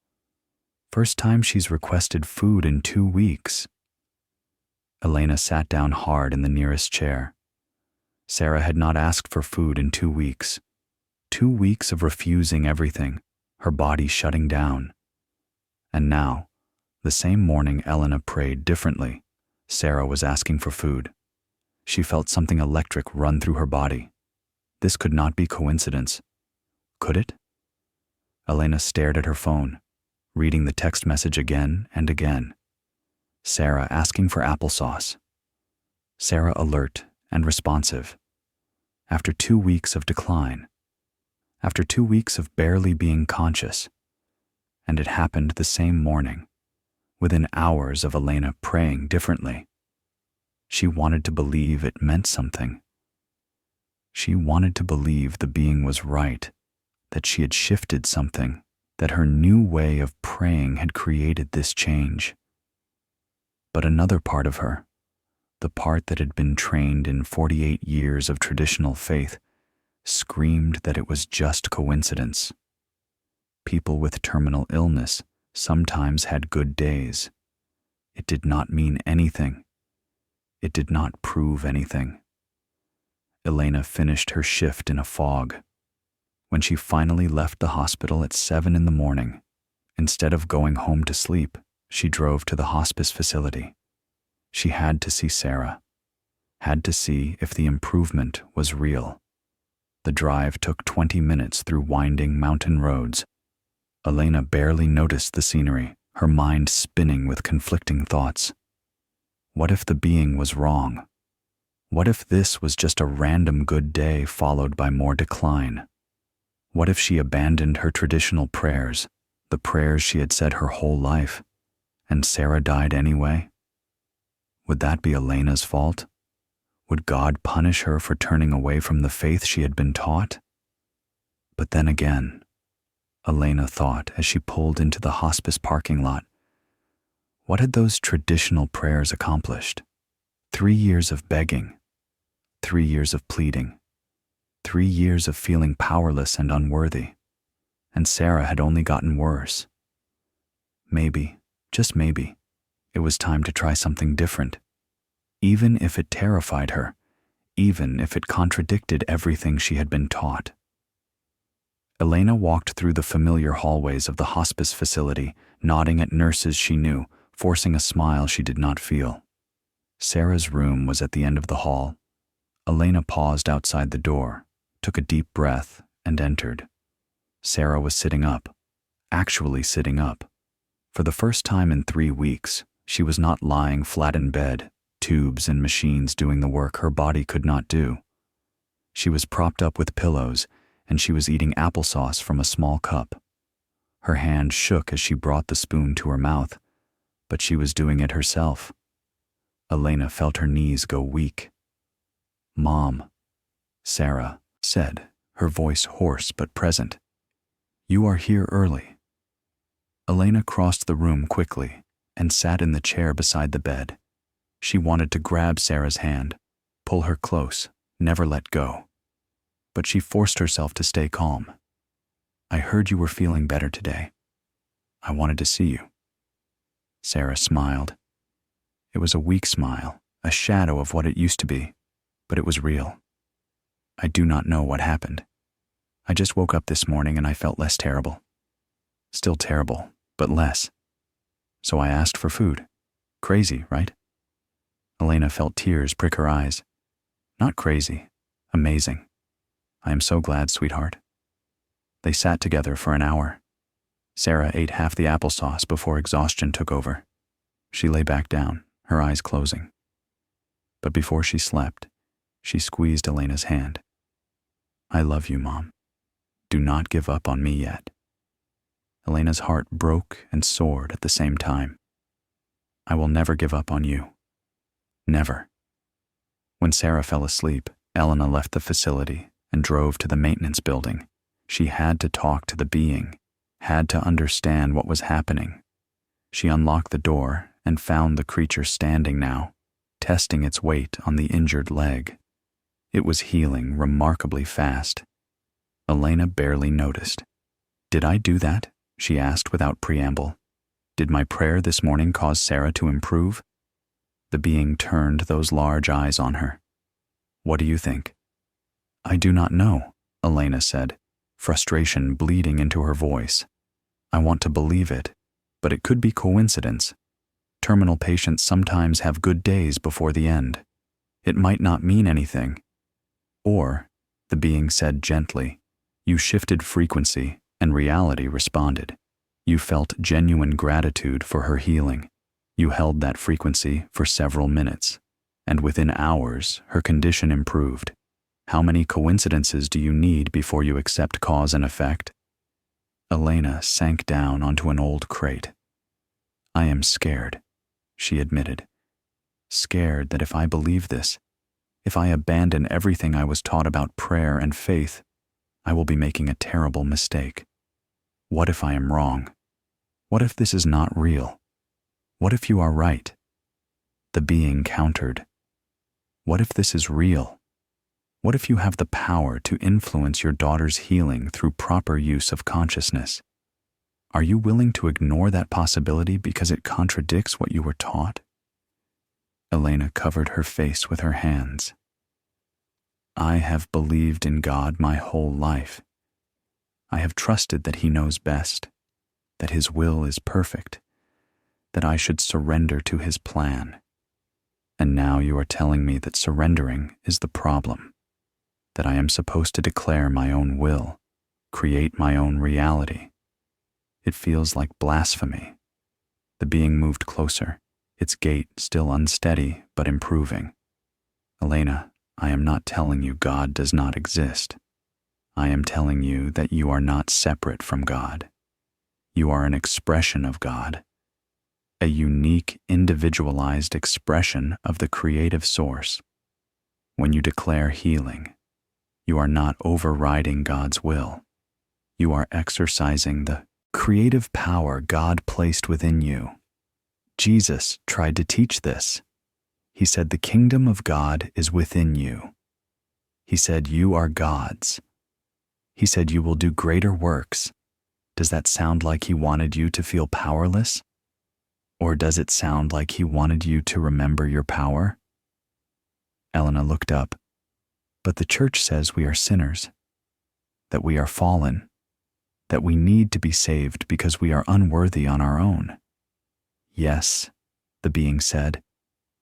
First time she's requested food in 2 weeks." Elena sat down hard in the nearest chair. Sarah had not asked for food in 2 weeks. 2 weeks of refusing everything, her body shutting down. And now, the same morning Elena prayed differently, Sarah was asking for food. She felt something electric run through her body. This could not be coincidence. Could it? Elena stared at her phone, reading the text message again and again. Sarah asking for applesauce. Sarah alert and responsive. After 2 weeks of decline. After 2 weeks of barely being conscious. And it happened the same morning, within hours of Elena praying differently. She wanted to believe it meant something. She wanted to believe the being was right, that she had shifted something, that her new way of praying had created this change. But another part of her, the part that had been trained in 48 years of traditional faith, screamed that it was just coincidence. People with terminal illness sometimes had good days. It did not mean anything. It did not prove anything. Elena finished her shift in a fog. When she finally left the hospital at 7 in the morning, instead of going home to sleep, she drove to the hospice facility. She had to see Sarah, had to see if the improvement was real. The drive took 20 minutes through winding mountain roads. Elena barely noticed the scenery, her mind spinning with conflicting thoughts. What if the being was wrong? What if this was just a random good day followed by more decline? What if she abandoned her traditional prayers, the prayers she had said her whole life, and Sarah died anyway? Would that be Elena's fault? Would God punish her for turning away from the faith she had been taught? But then again, Elena thought as she pulled into the hospice parking lot, what had those traditional prayers accomplished? 3 years of begging, 3 years of pleading, 3 years of feeling powerless and unworthy, and Sarah had only gotten worse. Maybe, just maybe, it was time to try something different. Even if it terrified her, even if it contradicted everything she had been taught. Elena walked through the familiar hallways of the hospice facility, nodding at nurses she knew, forcing a smile she did not feel. Sarah's room was at the end of the hall. Elena paused outside the door, took a deep breath, and entered. Sarah was sitting up, actually sitting up. For the first time in 3 weeks, she was not lying flat in bed, tubes and machines doing the work her body could not do. She was propped up with pillows, and she was eating applesauce from a small cup. Her hand shook as she brought the spoon to her mouth, but she was doing it herself. Elena felt her knees go weak. "Mom," Sarah said, her voice hoarse but present. "You are here early." Elena crossed the room quickly and sat in the chair beside the bed. She wanted to grab Sarah's hand, pull her close, never let go. But she forced herself to stay calm. "I heard you were feeling better today. I wanted to see you." Sarah smiled. It was a weak smile, a shadow of what it used to be, but it was real. "I do not know what happened. I just woke up this morning and I felt less terrible. Still terrible, but less. So I asked for food. Crazy, right?" Elena felt tears prick her eyes. "Not crazy. Amazing. I am so glad, sweetheart." They sat together for an hour. Sarah ate half the applesauce before exhaustion took over. She lay back down, her eyes closing. But before she slept, she squeezed Elena's hand. "I love you, Mom. Do not give up on me yet." Elena's heart broke and soared at the same time. "I will never give up on you. Never." When Sarah fell asleep, Elena left the facility and drove to the maintenance building. She had to talk to the being, had to understand what was happening. She unlocked the door and found the creature standing now, testing its weight on the injured leg. It was healing remarkably fast. Elena barely noticed. "Did I do that?" she asked without preamble. "Did my prayer this morning cause Sarah to improve?" The being turned those large eyes on her. "What do you think?" "I do not know," Elena said, frustration bleeding into her voice. "I want to believe it, but it could be coincidence. Terminal patients sometimes have good days before the end." It might not mean anything. Or, the being said gently, you shifted frequency and reality responded. You felt genuine gratitude for her healing. You held that frequency for several minutes, and within hours, her condition improved. How many coincidences do you need before you accept cause and effect? Elena sank down onto an old crate. I am scared, she admitted. Scared that if I believe this, if I abandon everything I was taught about prayer and faith, I will be making a terrible mistake. What if I am wrong? What if this is not real? What if you are right? The being countered. What if this is real? What if you have the power to influence your daughter's healing through proper use of consciousness? Are you willing to ignore that possibility because it contradicts what you were taught? Elena covered her face with her hands. I have believed in God my whole life. I have trusted that He knows best, that His will is perfect, that I should surrender to His plan. And now you are telling me that surrendering is the problem, that I am supposed to declare my own will, create my own reality. It feels like blasphemy. The being moved closer, its gait still unsteady but improving. Elena, I am not telling you God does not exist. I am telling you that you are not separate from God. You are an expression of God, a unique, individualized expression of the creative source. When you declare healing, you are not overriding God's will. You are exercising the creative power God placed within you. Jesus tried to teach this. He said the kingdom of God is within you. He said you are God's. He said you will do greater works. Does that sound like He wanted you to feel powerless? Or does it sound like He wanted you to remember your power? Elena looked up. But the church says we are sinners, that we are fallen, that we need to be saved because we are unworthy on our own. Yes, the being said,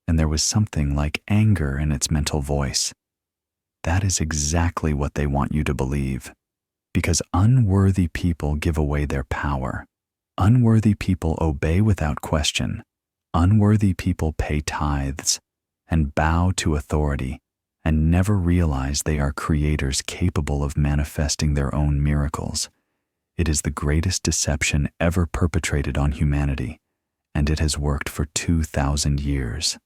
and there was something like anger in its mental voice. That is exactly what they want you to believe, because unworthy people give away their power. Unworthy people obey without question. Unworthy people pay tithes and bow to authority and never realize they are creators capable of manifesting their own miracles. It is the greatest deception ever perpetrated on humanity, and it has worked for 2,000 years.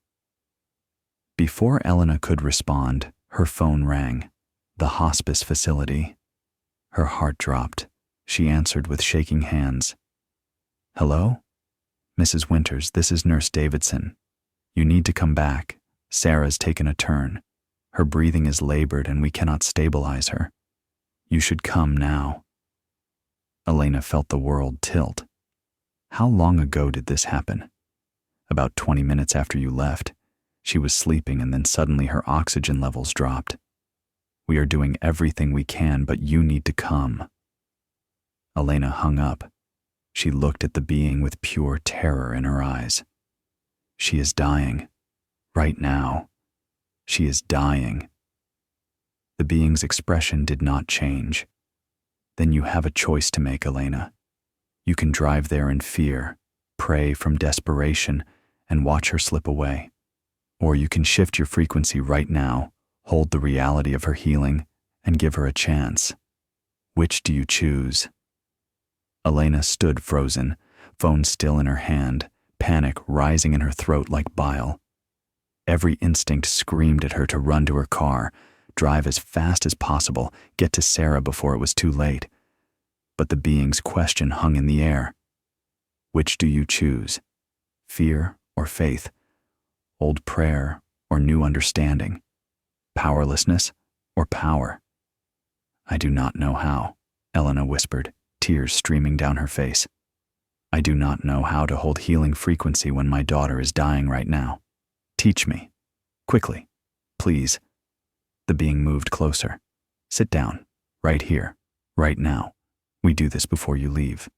Before Elena could respond, her phone rang. The hospice facility. Her heart dropped. She answered with shaking hands. Hello? Mrs. Winters, this is Nurse Davidson. You need to come back. Sarah's taken a turn. Her breathing is labored and we cannot stabilize her. You should come now. Elena felt the world tilt. How long ago did this happen? About 20 minutes after you left. She was sleeping and then suddenly her oxygen levels dropped. We are doing everything we can, but you need to come. Elena hung up. She looked at the being with pure terror in her eyes. She is dying. Right now. She is dying. The being's expression did not change. Then you have a choice to make, Elena. You can drive there in fear, pray from desperation, and watch her slip away. Or you can shift your frequency right now, hold the reality of her healing, and give her a chance. Which do you choose? Elena stood frozen, phone still in her hand, panic rising in her throat like bile. Every instinct screamed at her to run to her car, drive as fast as possible, get to Sarah before it was too late. But the being's question hung in the air. Which do you choose? Fear or faith? Old prayer or new understanding? Powerlessness or power? I do not know how, Elena whispered, tears streaming down her face. I do not know how to hold healing frequency when my daughter is dying right now. Teach me. Quickly. Please. The being moved closer. Sit down. Right here. Right now. We do this before you leave.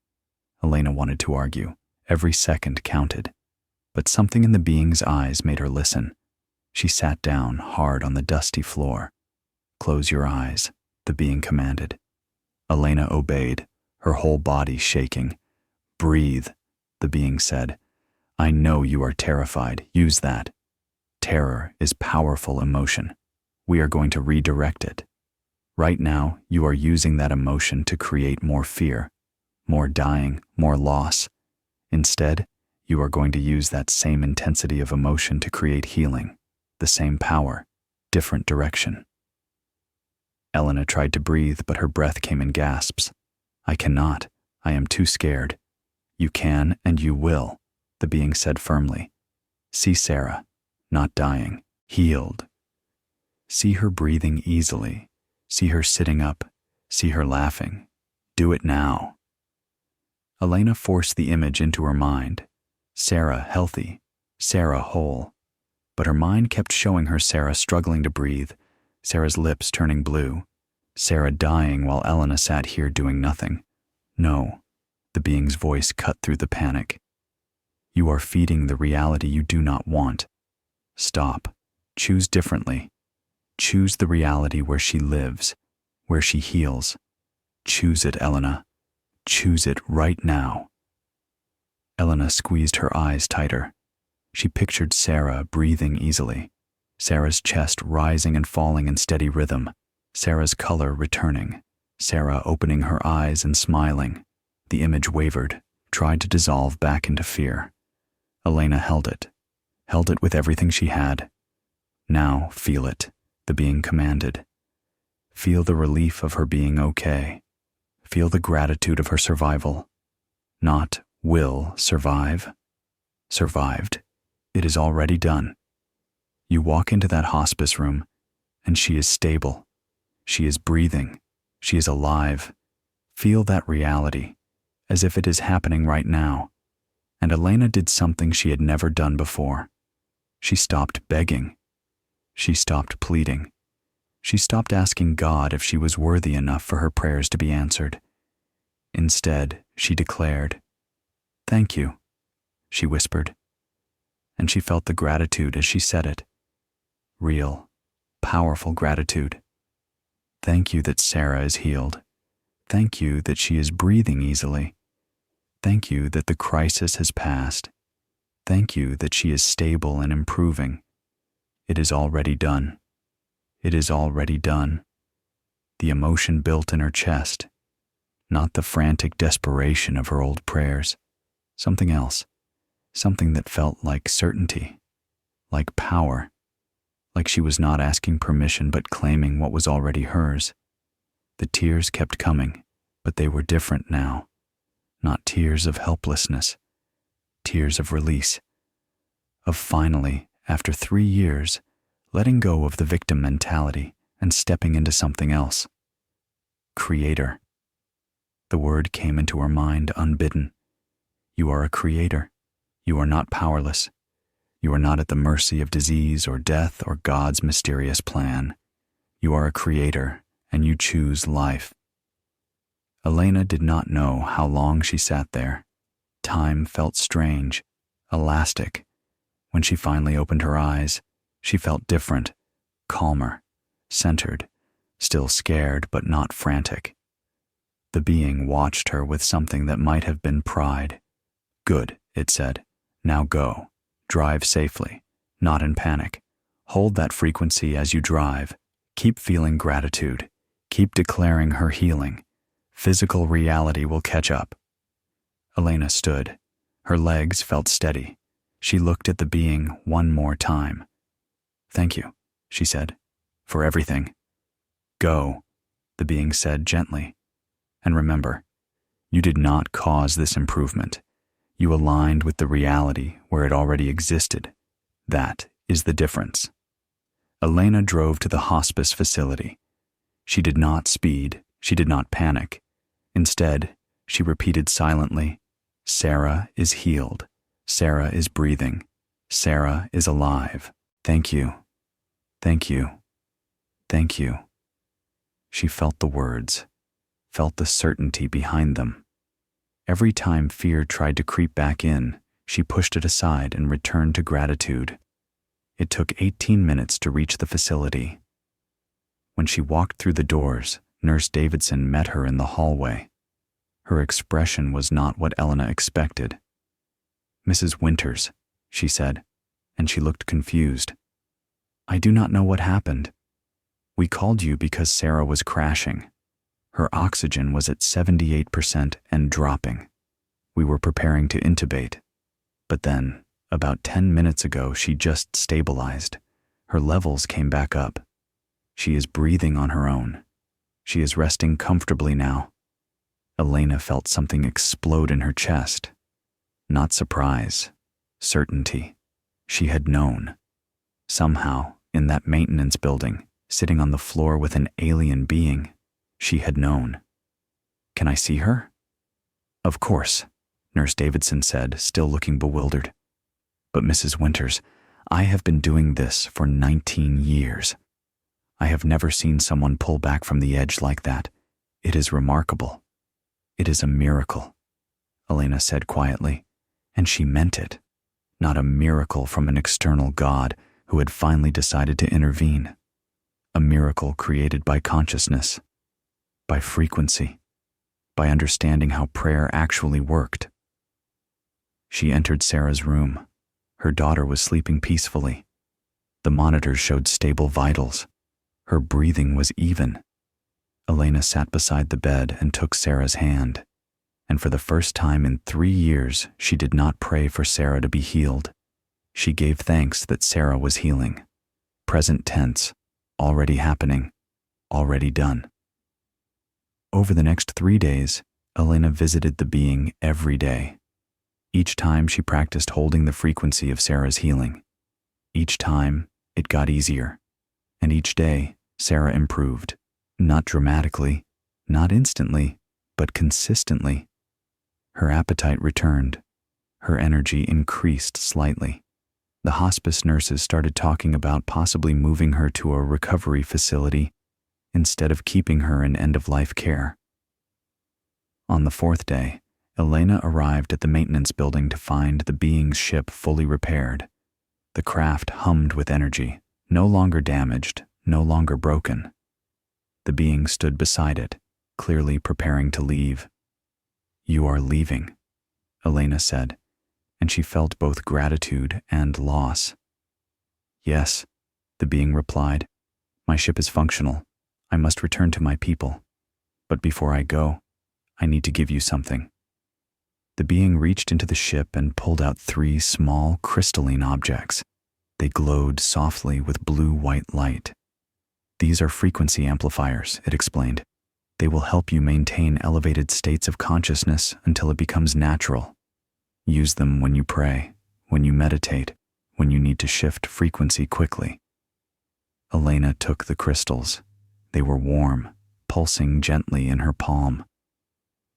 Elena wanted to argue. Every second counted. But something in the being's eyes made her listen. She sat down hard on the dusty floor. "Close your eyes," the being commanded. Elena obeyed, her whole body shaking. "Breathe," the being said. "I know you are terrified. Use that. Terror is powerful emotion. We are going to redirect it. Right now, you are using that emotion to create more fear, more dying, more loss. Instead, you are going to use that same intensity of emotion to create healing, the same power, different direction." Elena tried to breathe, but her breath came in gasps. "I cannot. I am too scared." "You can and you will," the being said firmly. "See Sarah, not dying, healed. See her breathing easily. See her sitting up. See her laughing. Do it now." Elena forced the image into her mind. Sarah healthy, Sarah whole. But her mind kept showing her Sarah struggling to breathe, Sarah's lips turning blue, Sarah dying while Elena sat here doing nothing. "No," the being's voice cut through the panic. "You are feeding the reality you do not want. Stop. Choose differently. Choose the reality where she lives, where she heals. Choose it, Elena. Choose it right now." Elena squeezed her eyes tighter. She pictured Sarah breathing easily, Sarah's chest rising and falling in steady rhythm, Sarah's color returning, Sarah opening her eyes and smiling. The image wavered, tried to dissolve back into fear. Elena held it with everything she had. "Now feel it," the being commanded. Feel the relief of her being okay. Feel the gratitude of her survival. Not will survive. Survived. It is already done. You walk into that hospice room, and she is stable. She is breathing. She is alive. Feel that reality, as if it is happening right now. And Elena did something she had never done before. She stopped begging. She stopped pleading. She stopped asking God if she was worthy enough for her prayers to be answered. Instead, she declared, "Thank you," she whispered. And she felt the gratitude as she said it. Real, powerful gratitude. Thank you that Sarah is healed. Thank you that she is breathing easily. Thank you that the crisis has passed. Thank you that she is stable and improving. It is already done. It is already done. The emotion built in her chest, not the frantic desperation of her old prayers. Something else, something that felt like certainty, like power, like she was not asking permission but claiming what was already hers. The tears kept coming, but they were different now. Not tears of helplessness, tears of release, of finally, after 3 years, letting go of the victim mentality and stepping into something else. Creator. The word came into her mind unbidden. You are a creator. You are not powerless. You are not at the mercy of disease or death or God's mysterious plan. You are a creator, and you choose life. Elena did not know how long she sat there. Time felt strange, elastic. When she finally opened her eyes, she felt different, calmer, centered, still scared but not frantic. The being watched her with something that might have been pride. "Good," it said. "Now go. Drive safely, not in panic. Hold that frequency as you drive. Keep feeling gratitude. Keep declaring her healing. Physical reality will catch up." Elena stood. Her legs felt steady. She looked at the being one more time. "Thank you," she said, "for everything." "Go," the being said gently. "And remember, you did not cause this improvement. You aligned with the reality where it already existed. That is the difference." Elena drove to the hospice facility. She did not speed. She did not panic. Instead, she repeated silently, "Sarah is healed. Sarah is breathing. Sarah is alive. Thank you. Thank you. Thank you." She felt the words, felt the certainty behind them. Every time fear tried to creep back in, she pushed it aside and returned to gratitude. It took 18 minutes to reach the facility. When she walked through the doors, Nurse Davidson met her in the hallway. Her expression was not what Elena expected. "Mrs. Winters," she said, and she looked confused. "I do not know what happened. We called you because Sarah was crashing. Her oxygen was at 78% and dropping. We were preparing to intubate. But then, about 10 minutes ago, she just stabilized. Her levels came back up. She is breathing on her own. She is resting comfortably now." Elena felt something explode in her chest. Not surprise, certainty. She had known. Somehow, in that maintenance building, sitting on the floor with an alien being, she had known. "Can I see her?" "Of course," Nurse Davidson said, still looking bewildered. "But Mrs. Winters, I have been doing this for 19 years. I have never seen someone pull back from the edge like that. It is remarkable. It is a miracle," Elena said quietly, and she meant it. Not a miracle from an external God who had finally decided to intervene. A miracle created by consciousness, by frequency, by understanding how prayer actually worked. She entered Sarah's room. Her daughter was sleeping peacefully. The monitors showed stable vitals. Her breathing was even. Elena sat beside the bed and took Sarah's hand. And for the first time in 3 years, she did not pray for Sarah to be healed. She gave thanks that Sarah was healing. Present tense, already happening, already done. Over the next 3 days, Elena visited the being every day. Each time she practiced holding the frequency of Sarah's healing. Each time, it got easier. And each day, Sarah improved. Not dramatically, not instantly, but consistently. Her appetite returned. Her energy increased slightly. The hospice nurses started talking about possibly moving her to a recovery facility instead of keeping her in end-of-life care. On the 4th day, Elena arrived at the maintenance building to find the being's ship fully repaired. The craft hummed with energy, no longer damaged, no longer broken. The being stood beside it, clearly preparing to leave. "You are leaving," Elena said, and she felt both gratitude and loss. "Yes," the being replied. "My ship is functional. I must return to my people. But before I go, I need to give you something." The being reached into the ship and pulled out 3 small crystalline objects. They glowed softly with blue-white light. "These are frequency amplifiers," it explained. "They will help you maintain elevated states of consciousness until it becomes natural. Use them when you pray, when you meditate, when you need to shift frequency quickly." Elena took the crystals. They were warm, pulsing gently in her palm.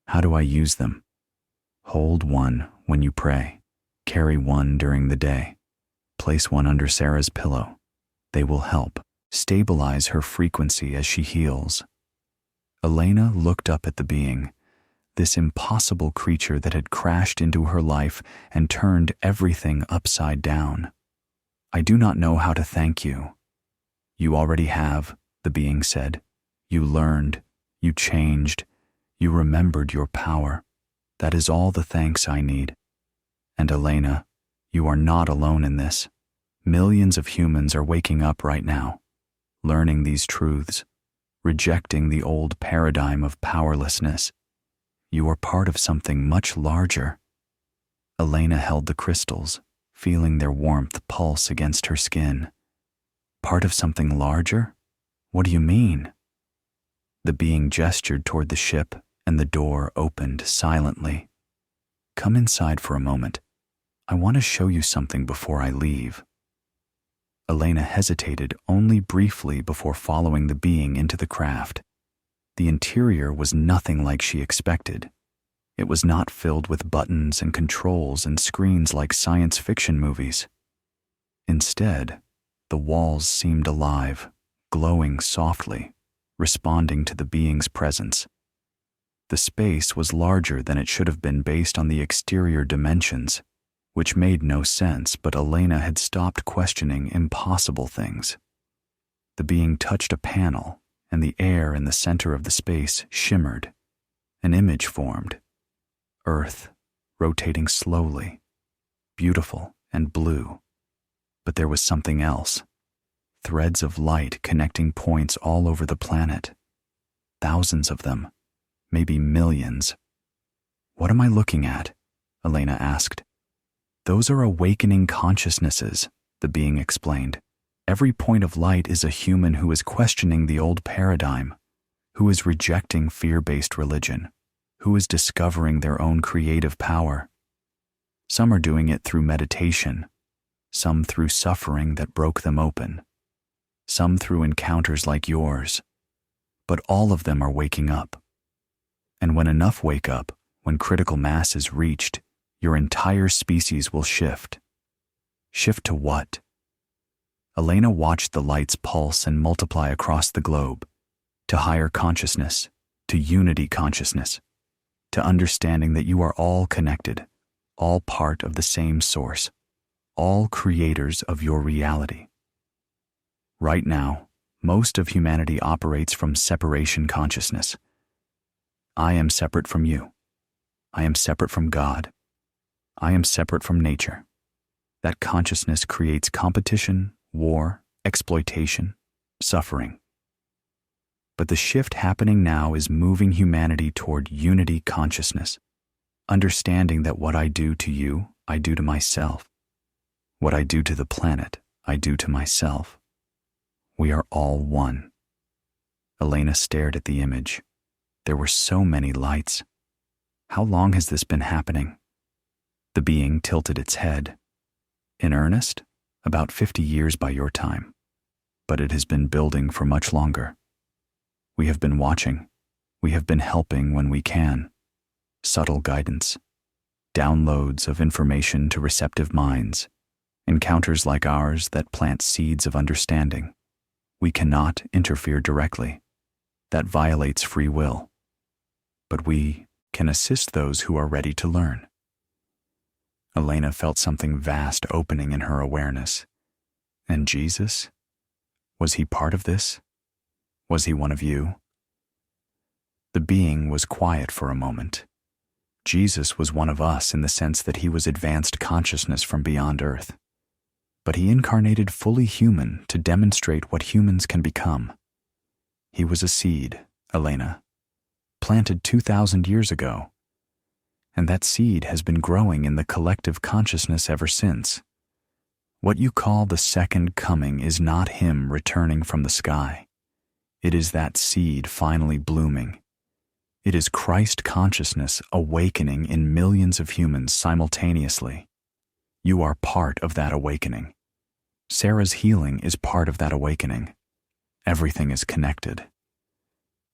"How do I use them?" "Hold one when you pray. Carry one during the day. Place one under Sarah's pillow. They will help stabilize her frequency as she heals." Elena looked up at the being, this impossible creature that had crashed into her life and turned everything upside down. "I do not know how to thank you." "You already have," the being said. "You learned, you changed, you remembered your power. That is all the thanks I need. And Elena, you are not alone in this. Millions of humans are waking up right now, learning these truths, rejecting the old paradigm of powerlessness. You are part of something much larger." Elena held the crystals, feeling their warmth pulse against her skin. "Part of something larger? What do you mean?" The being gestured toward the ship, and the door opened silently. "Come inside for a moment. I want to show you something before I leave." Elena hesitated only briefly before following the being into the craft. The interior was nothing like she expected. It was not filled with buttons and controls and screens like science fiction movies. Instead, the walls seemed alive, glowing softly, responding to the being's presence. The space was larger than it should have been based on the exterior dimensions, which made no sense, but Elena had stopped questioning impossible things. The being touched a panel, and the air in the center of the space shimmered. An image formed. Earth, rotating slowly, beautiful and blue. But there was something else. Threads of light connecting points all over the planet. Thousands of them, maybe millions. "What am I looking at?" Elena asked. "Those are awakening consciousnesses," the being explained. "Every point of light is a human who is questioning the old paradigm, who is rejecting fear-based religion, who is discovering their own creative power. Some are doing it through meditation, some through suffering that broke them open, some through encounters like yours, but all of them are waking up. And when enough wake up, when critical mass is reached, your entire species will shift. Shift to what?" Elena watched the lights pulse and multiply across the globe, to higher consciousness, to unity consciousness, to understanding that you are all connected, all part of the same source, all creators of your reality. Right now, most of humanity operates from separation consciousness. I am separate from you. I am separate from God. I am separate from nature. That consciousness creates competition, war, exploitation, suffering. But the shift happening now is moving humanity toward unity consciousness, understanding that what I do to you, I do to myself. What I do to the planet, I do to myself. We are all one. Elena stared at the image. There were so many lights. How long has this been happening? The being tilted its head. In earnest, about 50 years by your time. But it has been building for much longer. We have been watching. We have been helping when we can. Subtle guidance. Downloads of information to receptive minds. Encounters like ours that plant seeds of understanding. We cannot interfere directly. That violates free will. But we can assist those who are ready to learn. Elena felt something vast opening in her awareness. And Jesus? Was he part of this? Was he one of you? The being was quiet for a moment. Jesus was one of us in the sense that he was advanced consciousness from beyond Earth. But he incarnated fully human to demonstrate what humans can become. He was a seed, Elena, planted 2,000 years ago. And that seed has been growing in the collective consciousness ever since. What you call the second coming is not him returning from the sky. It is that seed finally blooming. It is Christ consciousness awakening in millions of humans simultaneously. You are part of that awakening. Sarah's healing is part of that awakening. Everything is connected.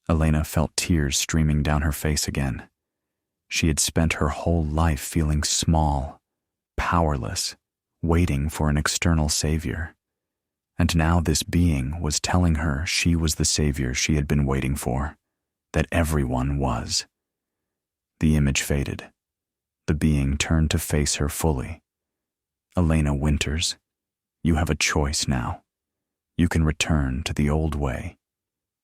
Elena felt tears streaming down her face again. She had spent her whole life feeling small, powerless, waiting for an external savior. And now this being was telling her she was the savior she had been waiting for, that everyone was. The image faded. The being turned to face her fully. "Elena Winters, you have a choice now. You can return to the old way.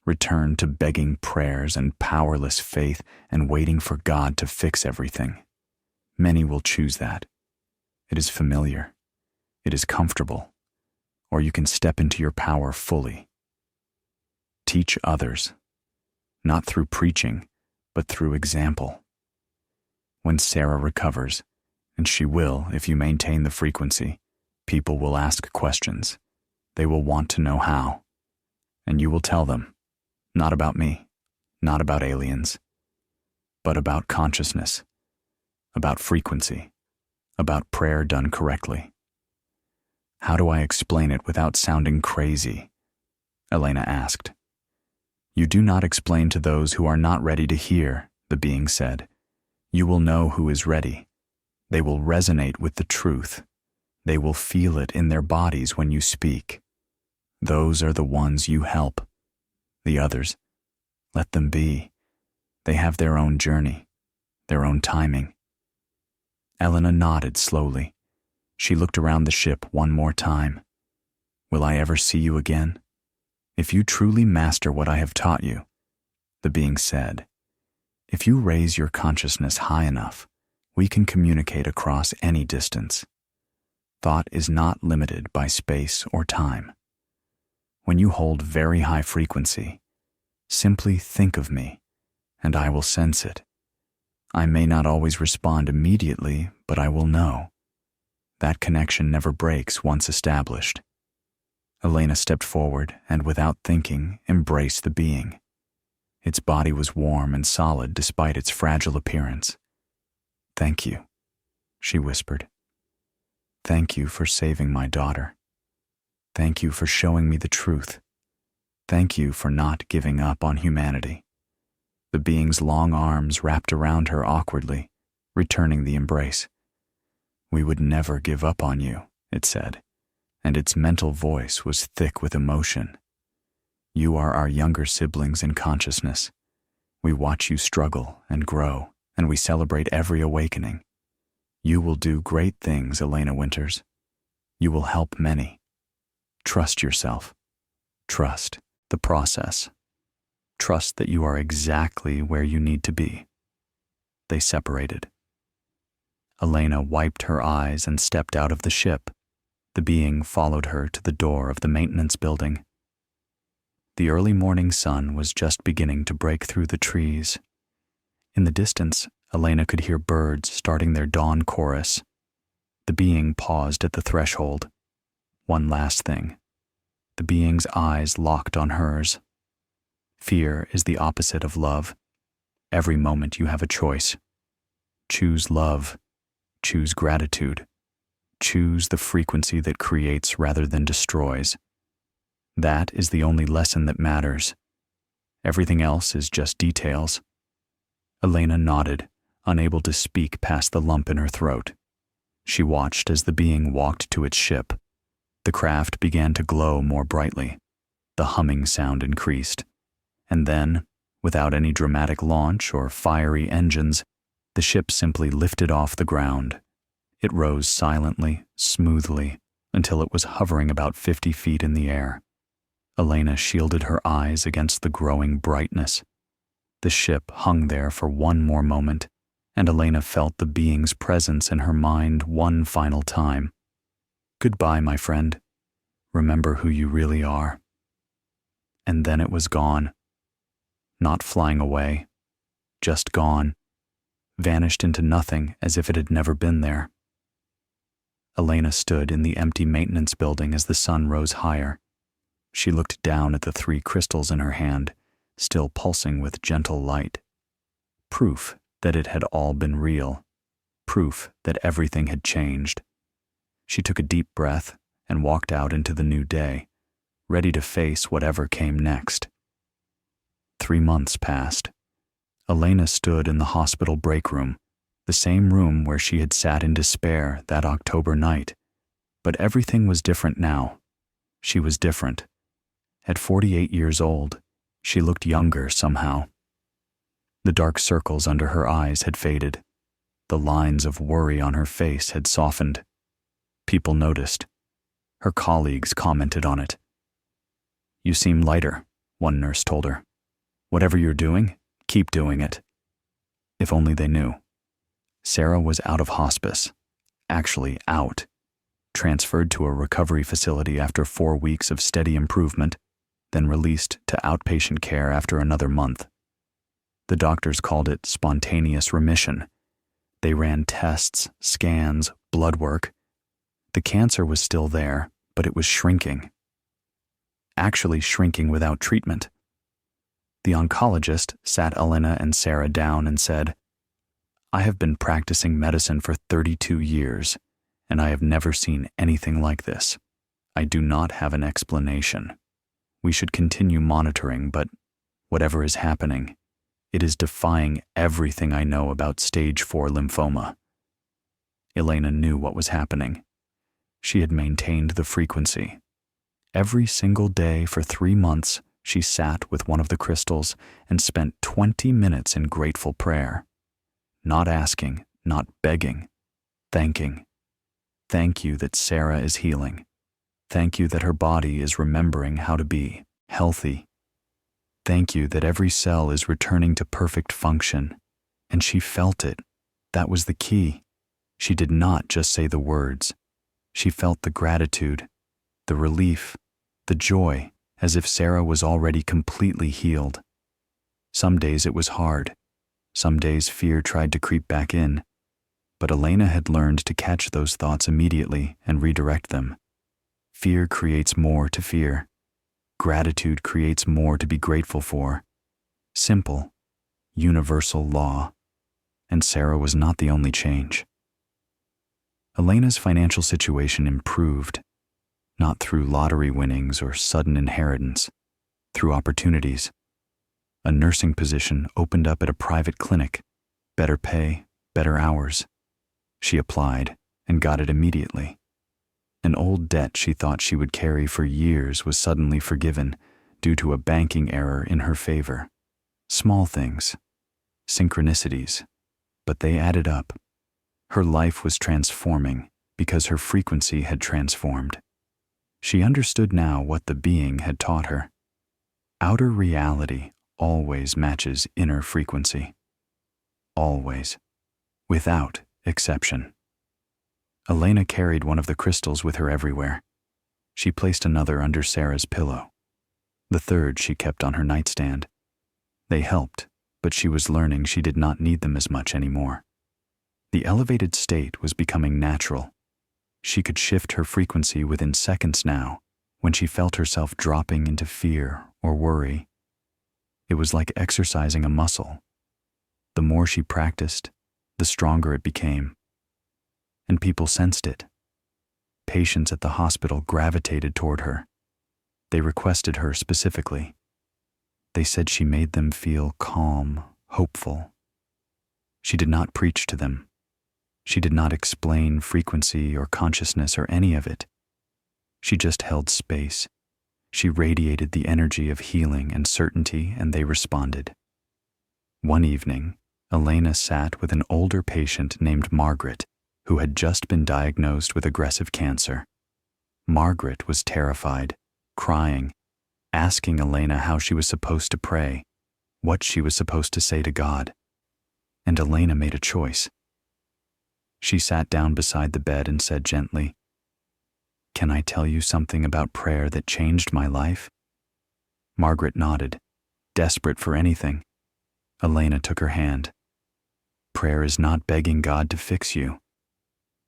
Return to begging prayers and powerless faith and waiting for God to fix everything. Many will choose that. It is familiar. It is comfortable. Or you can step into your power fully. Teach others, not through preaching, but through example. When Sarah recovers, and she will if you maintain the frequency, people will ask questions. They will want to know how. And you will tell them, not about me, not about aliens, but about consciousness, about frequency, about prayer done correctly. How do I explain it without sounding crazy? Elena asked. You do not explain to those who are not ready to hear, the being said. You will know who is ready. They will resonate with the truth. They will feel it in their bodies when you speak. Those are the ones you help. The others, let them be. They have their own journey, their own timing. Elena nodded slowly, She looked around the ship one more time. Will I ever see you again? If you truly master what I have taught you, the being said, if you raise your consciousness high enough, we can communicate across any distance. Thought is not limited by space or time. When you hold very high frequency, simply think of me, and I will sense it. I may not always respond immediately, but I will know. That connection never breaks once established. Elena stepped forward and, without thinking, embraced the being. Its body was warm and solid despite its fragile appearance. "Thank you," she whispered. "Thank you for saving my daughter. Thank you for showing me the truth. Thank you for not giving up on humanity." The being's long arms wrapped around her awkwardly, returning the embrace. "We would never give up on you," it said, and its mental voice was thick with emotion. "You are our younger siblings in consciousness. We watch you struggle and grow, and we celebrate every awakening. You will do great things, Elena Winters. You will help many. Trust yourself. Trust the process. Trust that you are exactly where you need to be." They separated. Elena wiped her eyes and stepped out of the ship. The being followed her to the door of the maintenance building. The early morning sun was just beginning to break through the trees. In the distance, Elena could hear birds starting their dawn chorus. The being paused at the threshold. One last thing. The being's eyes locked on hers. Fear is the opposite of love. Every moment you have a choice. Choose love. Choose gratitude. Choose the frequency that creates rather than destroys. That is the only lesson that matters. Everything else is just details. Elena nodded, unable to speak past the lump in her throat. She watched as the being walked to its ship. The craft began to glow more brightly. The humming sound increased. And then, without any dramatic launch or fiery engines, the ship simply lifted off the ground. It rose silently, smoothly, until it was hovering about 50 feet in the air. Elena shielded her eyes against the growing brightness. The ship hung there for one more moment, and Elena felt the being's presence in her mind one final time. "Goodbye, my friend. Remember who you really are." And then it was gone. Not flying away, just gone, vanished into nothing as if it had never been there. Elena stood in the empty maintenance building as the sun rose higher. She looked down at the 3 crystals in her hand, still pulsing with gentle light. Proof that it had all been real. Proof that everything had changed. She took a deep breath and walked out into the new day, ready to face whatever came next. 3 months passed. Elena stood in the hospital break room, the same room where she had sat in despair that October night. But everything was different now. She was different. At 48 years old, she looked younger somehow. The dark circles under her eyes had faded. The lines of worry on her face had softened. People noticed. Her colleagues commented on it. "You seem lighter," one nurse told her. "Whatever you're doing, keep doing it." If only they knew. Sarah was out of hospice. Actually out. Transferred to a recovery facility after 4 weeks of steady improvement, then released to outpatient care after another month. The doctors called it spontaneous remission. They ran tests, scans, blood work. The cancer was still there, but it was shrinking. Actually shrinking without treatment. The oncologist sat Elena and Sarah down and said, "I have been practicing medicine for 32 years, and I have never seen anything like this. I do not have an explanation. We should continue monitoring, but whatever is happening, it is defying everything I know about stage 4 lymphoma." Elena knew what was happening. She had maintained the frequency. Every single day for 3 months, she sat with one of the crystals and spent 20 minutes in grateful prayer. Not asking, not begging, thanking. Thank you that Sarah is healing. Thank you that her body is remembering how to be healthy. Thank you that every cell is returning to perfect function. And she felt it. That was the key. She did not just say the words. She felt the gratitude, the relief, the joy, as if Sarah was already completely healed. Some days it was hard. Some days fear tried to creep back in. But Elena had learned to catch those thoughts immediately and redirect them. Fear creates more to fear. Gratitude creates more to be grateful for. Simple, universal law. And Sarah was not the only change. Elena's financial situation improved, not through lottery winnings or sudden inheritance, through opportunities. A nursing position opened up at a private clinic, better pay, better hours. She applied and got it immediately. An old debt she thought she would carry for years was suddenly forgiven due to a banking error in her favor. Small things, synchronicities, but they added up. Her life was transforming because her frequency had transformed. She understood now what the being had taught her. Outer reality always matches inner frequency. Always. Without exception. Elena carried one of the crystals with her everywhere. She placed another under Sarah's pillow. The third she kept on her nightstand. They helped, but she was learning she did not need them as much anymore. The elevated state was becoming natural. She could shift her frequency within seconds now when she felt herself dropping into fear or worry. It was like exercising a muscle. The more she practiced, the stronger it became. And people sensed it. Patients at the hospital gravitated toward her. They requested her specifically. They said she made them feel calm, hopeful. She did not preach to them. She did not explain frequency or consciousness or any of it. She just held space. She radiated the energy of healing and certainty, and they responded. One evening, Elena sat with an older patient named Margaret, who had just been diagnosed with aggressive cancer. Margaret was terrified, crying, asking Elena how she was supposed to pray, what she was supposed to say to God. And Elena made a choice. She sat down beside the bed and said gently, "Can I tell you something about prayer that changed my life?" Margaret nodded, desperate for anything. Elena took her hand. Prayer is not begging God to fix you.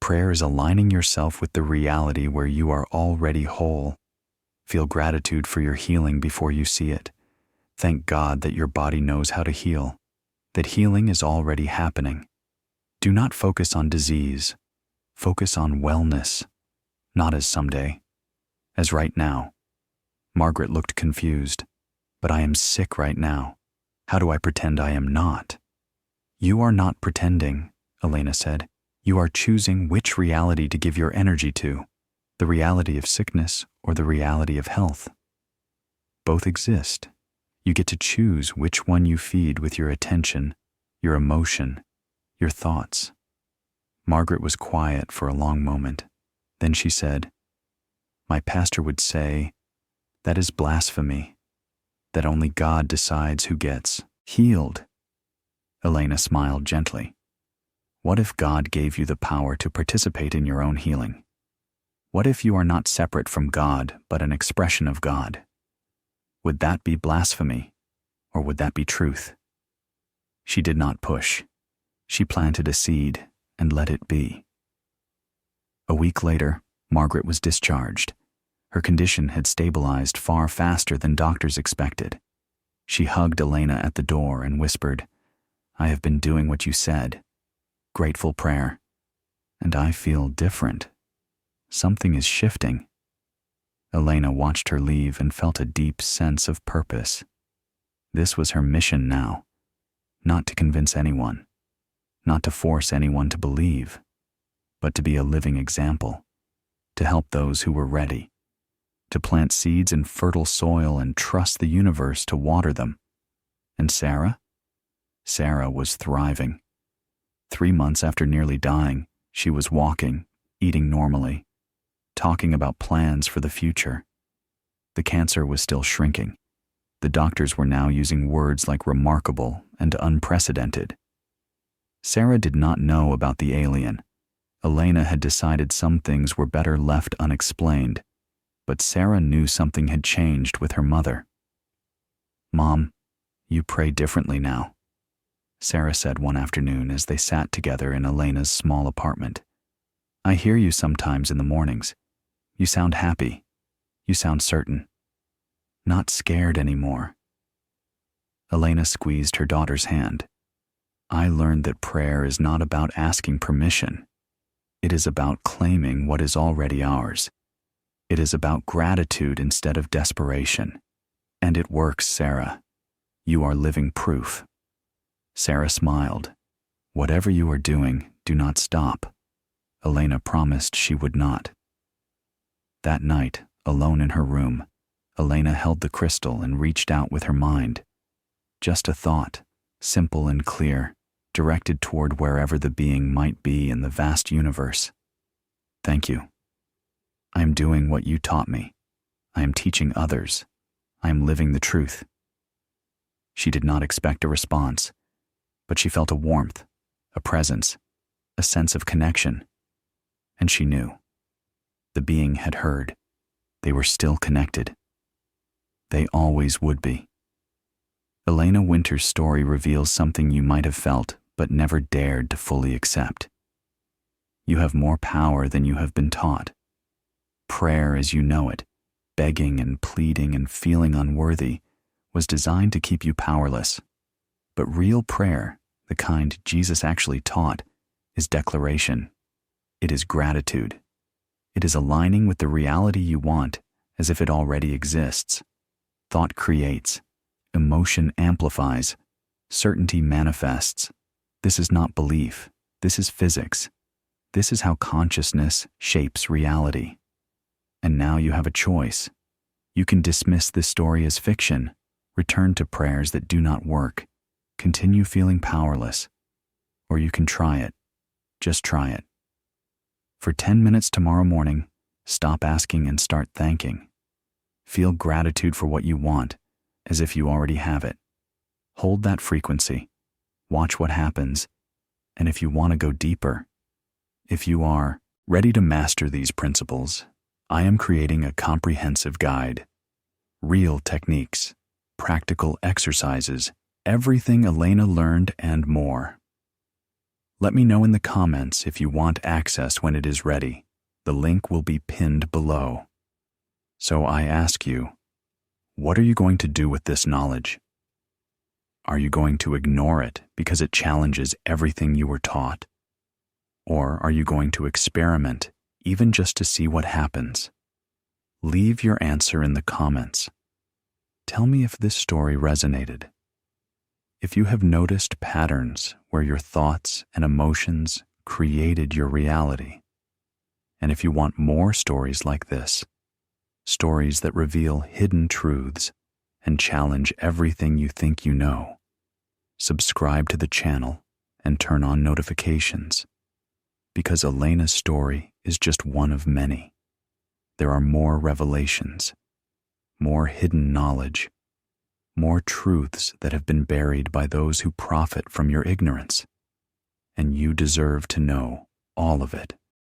Prayer is aligning yourself with the reality where you are already whole. Feel gratitude for your healing before you see it. Thank God that your body knows how to heal, that healing is already happening. Do not focus on disease. Focus on wellness, not as someday, as right now. Margaret looked confused. But I am sick right now. How do I pretend I am not? You are not pretending, Elena said. You are choosing which reality to give your energy to, the reality of sickness or the reality of health. Both exist. You get to choose which one you feed with your attention, your emotion, your thoughts. Margaret was quiet for a long moment. Then she said, "My pastor would say, that is blasphemy, that only God decides who gets healed." Elena smiled gently. What if God gave you the power to participate in your own healing? What if you are not separate from God, but an expression of God? Would that be blasphemy, or would that be truth? She did not push. She planted a seed and let it be. A week later, Margaret was discharged. Her condition had stabilized far faster than doctors expected. She hugged Elena at the door and whispered, "I have been doing what you said. Grateful prayer. And I feel different. Something is shifting." Elena watched her leave and felt a deep sense of purpose. This was her mission now. Not to convince anyone. Not to force anyone to believe. But to be a living example. To help those who were ready. To plant seeds in fertile soil and trust the universe to water them. And Sarah? Sarah was thriving. 3 months after nearly dying, she was walking, eating normally, talking about plans for the future. The cancer was still shrinking. The doctors were now using words like remarkable and unprecedented. Sarah did not know about the alien. Elena had decided some things were better left unexplained, but Sarah knew something had changed with her mother. "Mom, you pray differently now," Sarah said one afternoon as they sat together in Elena's small apartment. "I hear you sometimes in the mornings. You sound happy. You sound certain. Not scared anymore." Elena squeezed her daughter's hand. "I learned that prayer is not about asking permission. It is about claiming what is already ours. It is about gratitude instead of desperation. And it works, Sarah. You are living proof." Sarah smiled. "Whatever you are doing, do not stop." Elena promised she would not. That night, alone in her room, Elena held the crystal and reached out with her mind. Just a thought, simple and clear, directed toward wherever the being might be in the vast universe. "Thank you. I am doing what you taught me. I am teaching others. I am living the truth." She did not expect a response, but she felt a warmth, a presence, a sense of connection. And she knew. The being had heard. They were still connected. They always would be. Elena Winter's story reveals something you might have felt but never dared to fully accept. You have more power than you have been taught. Prayer as you know it, begging and pleading and feeling unworthy, was designed to keep you powerless. But real prayer, the kind Jesus actually taught, is declaration. It is gratitude. It is aligning with the reality you want as if it already exists. Thought creates. Emotion amplifies. Certainty manifests. This is not belief. This is physics. This is how consciousness shapes reality. And now you have a choice. You can dismiss this story as fiction, return to prayers that do not work, continue feeling powerless, or you can try it. Just try it. For 10 minutes tomorrow morning, stop asking and start thanking. Feel gratitude for what you want, as if you already have it. Hold that frequency. Watch what happens. And if you want to go deeper, if you are ready to master these principles, I am creating a comprehensive guide. Real techniques, practical exercises, everything Elena learned and more. Let me know in the comments if you want access when it is ready. The link will be pinned below. So I ask you, what are you going to do with this knowledge? Are you going to ignore it because it challenges everything you were taught? Or are you going to experiment, even just to see what happens? Leave your answer in the comments. Tell me if this story resonated. If you have noticed patterns where your thoughts and emotions created your reality. And if you want more stories like this, stories that reveal hidden truths and challenge everything you think you know, subscribe to the channel and turn on notifications. Because Elena's story is just one of many. There are more revelations, more hidden knowledge, more truths that have been buried by those who profit from your ignorance. And you deserve to know all of it.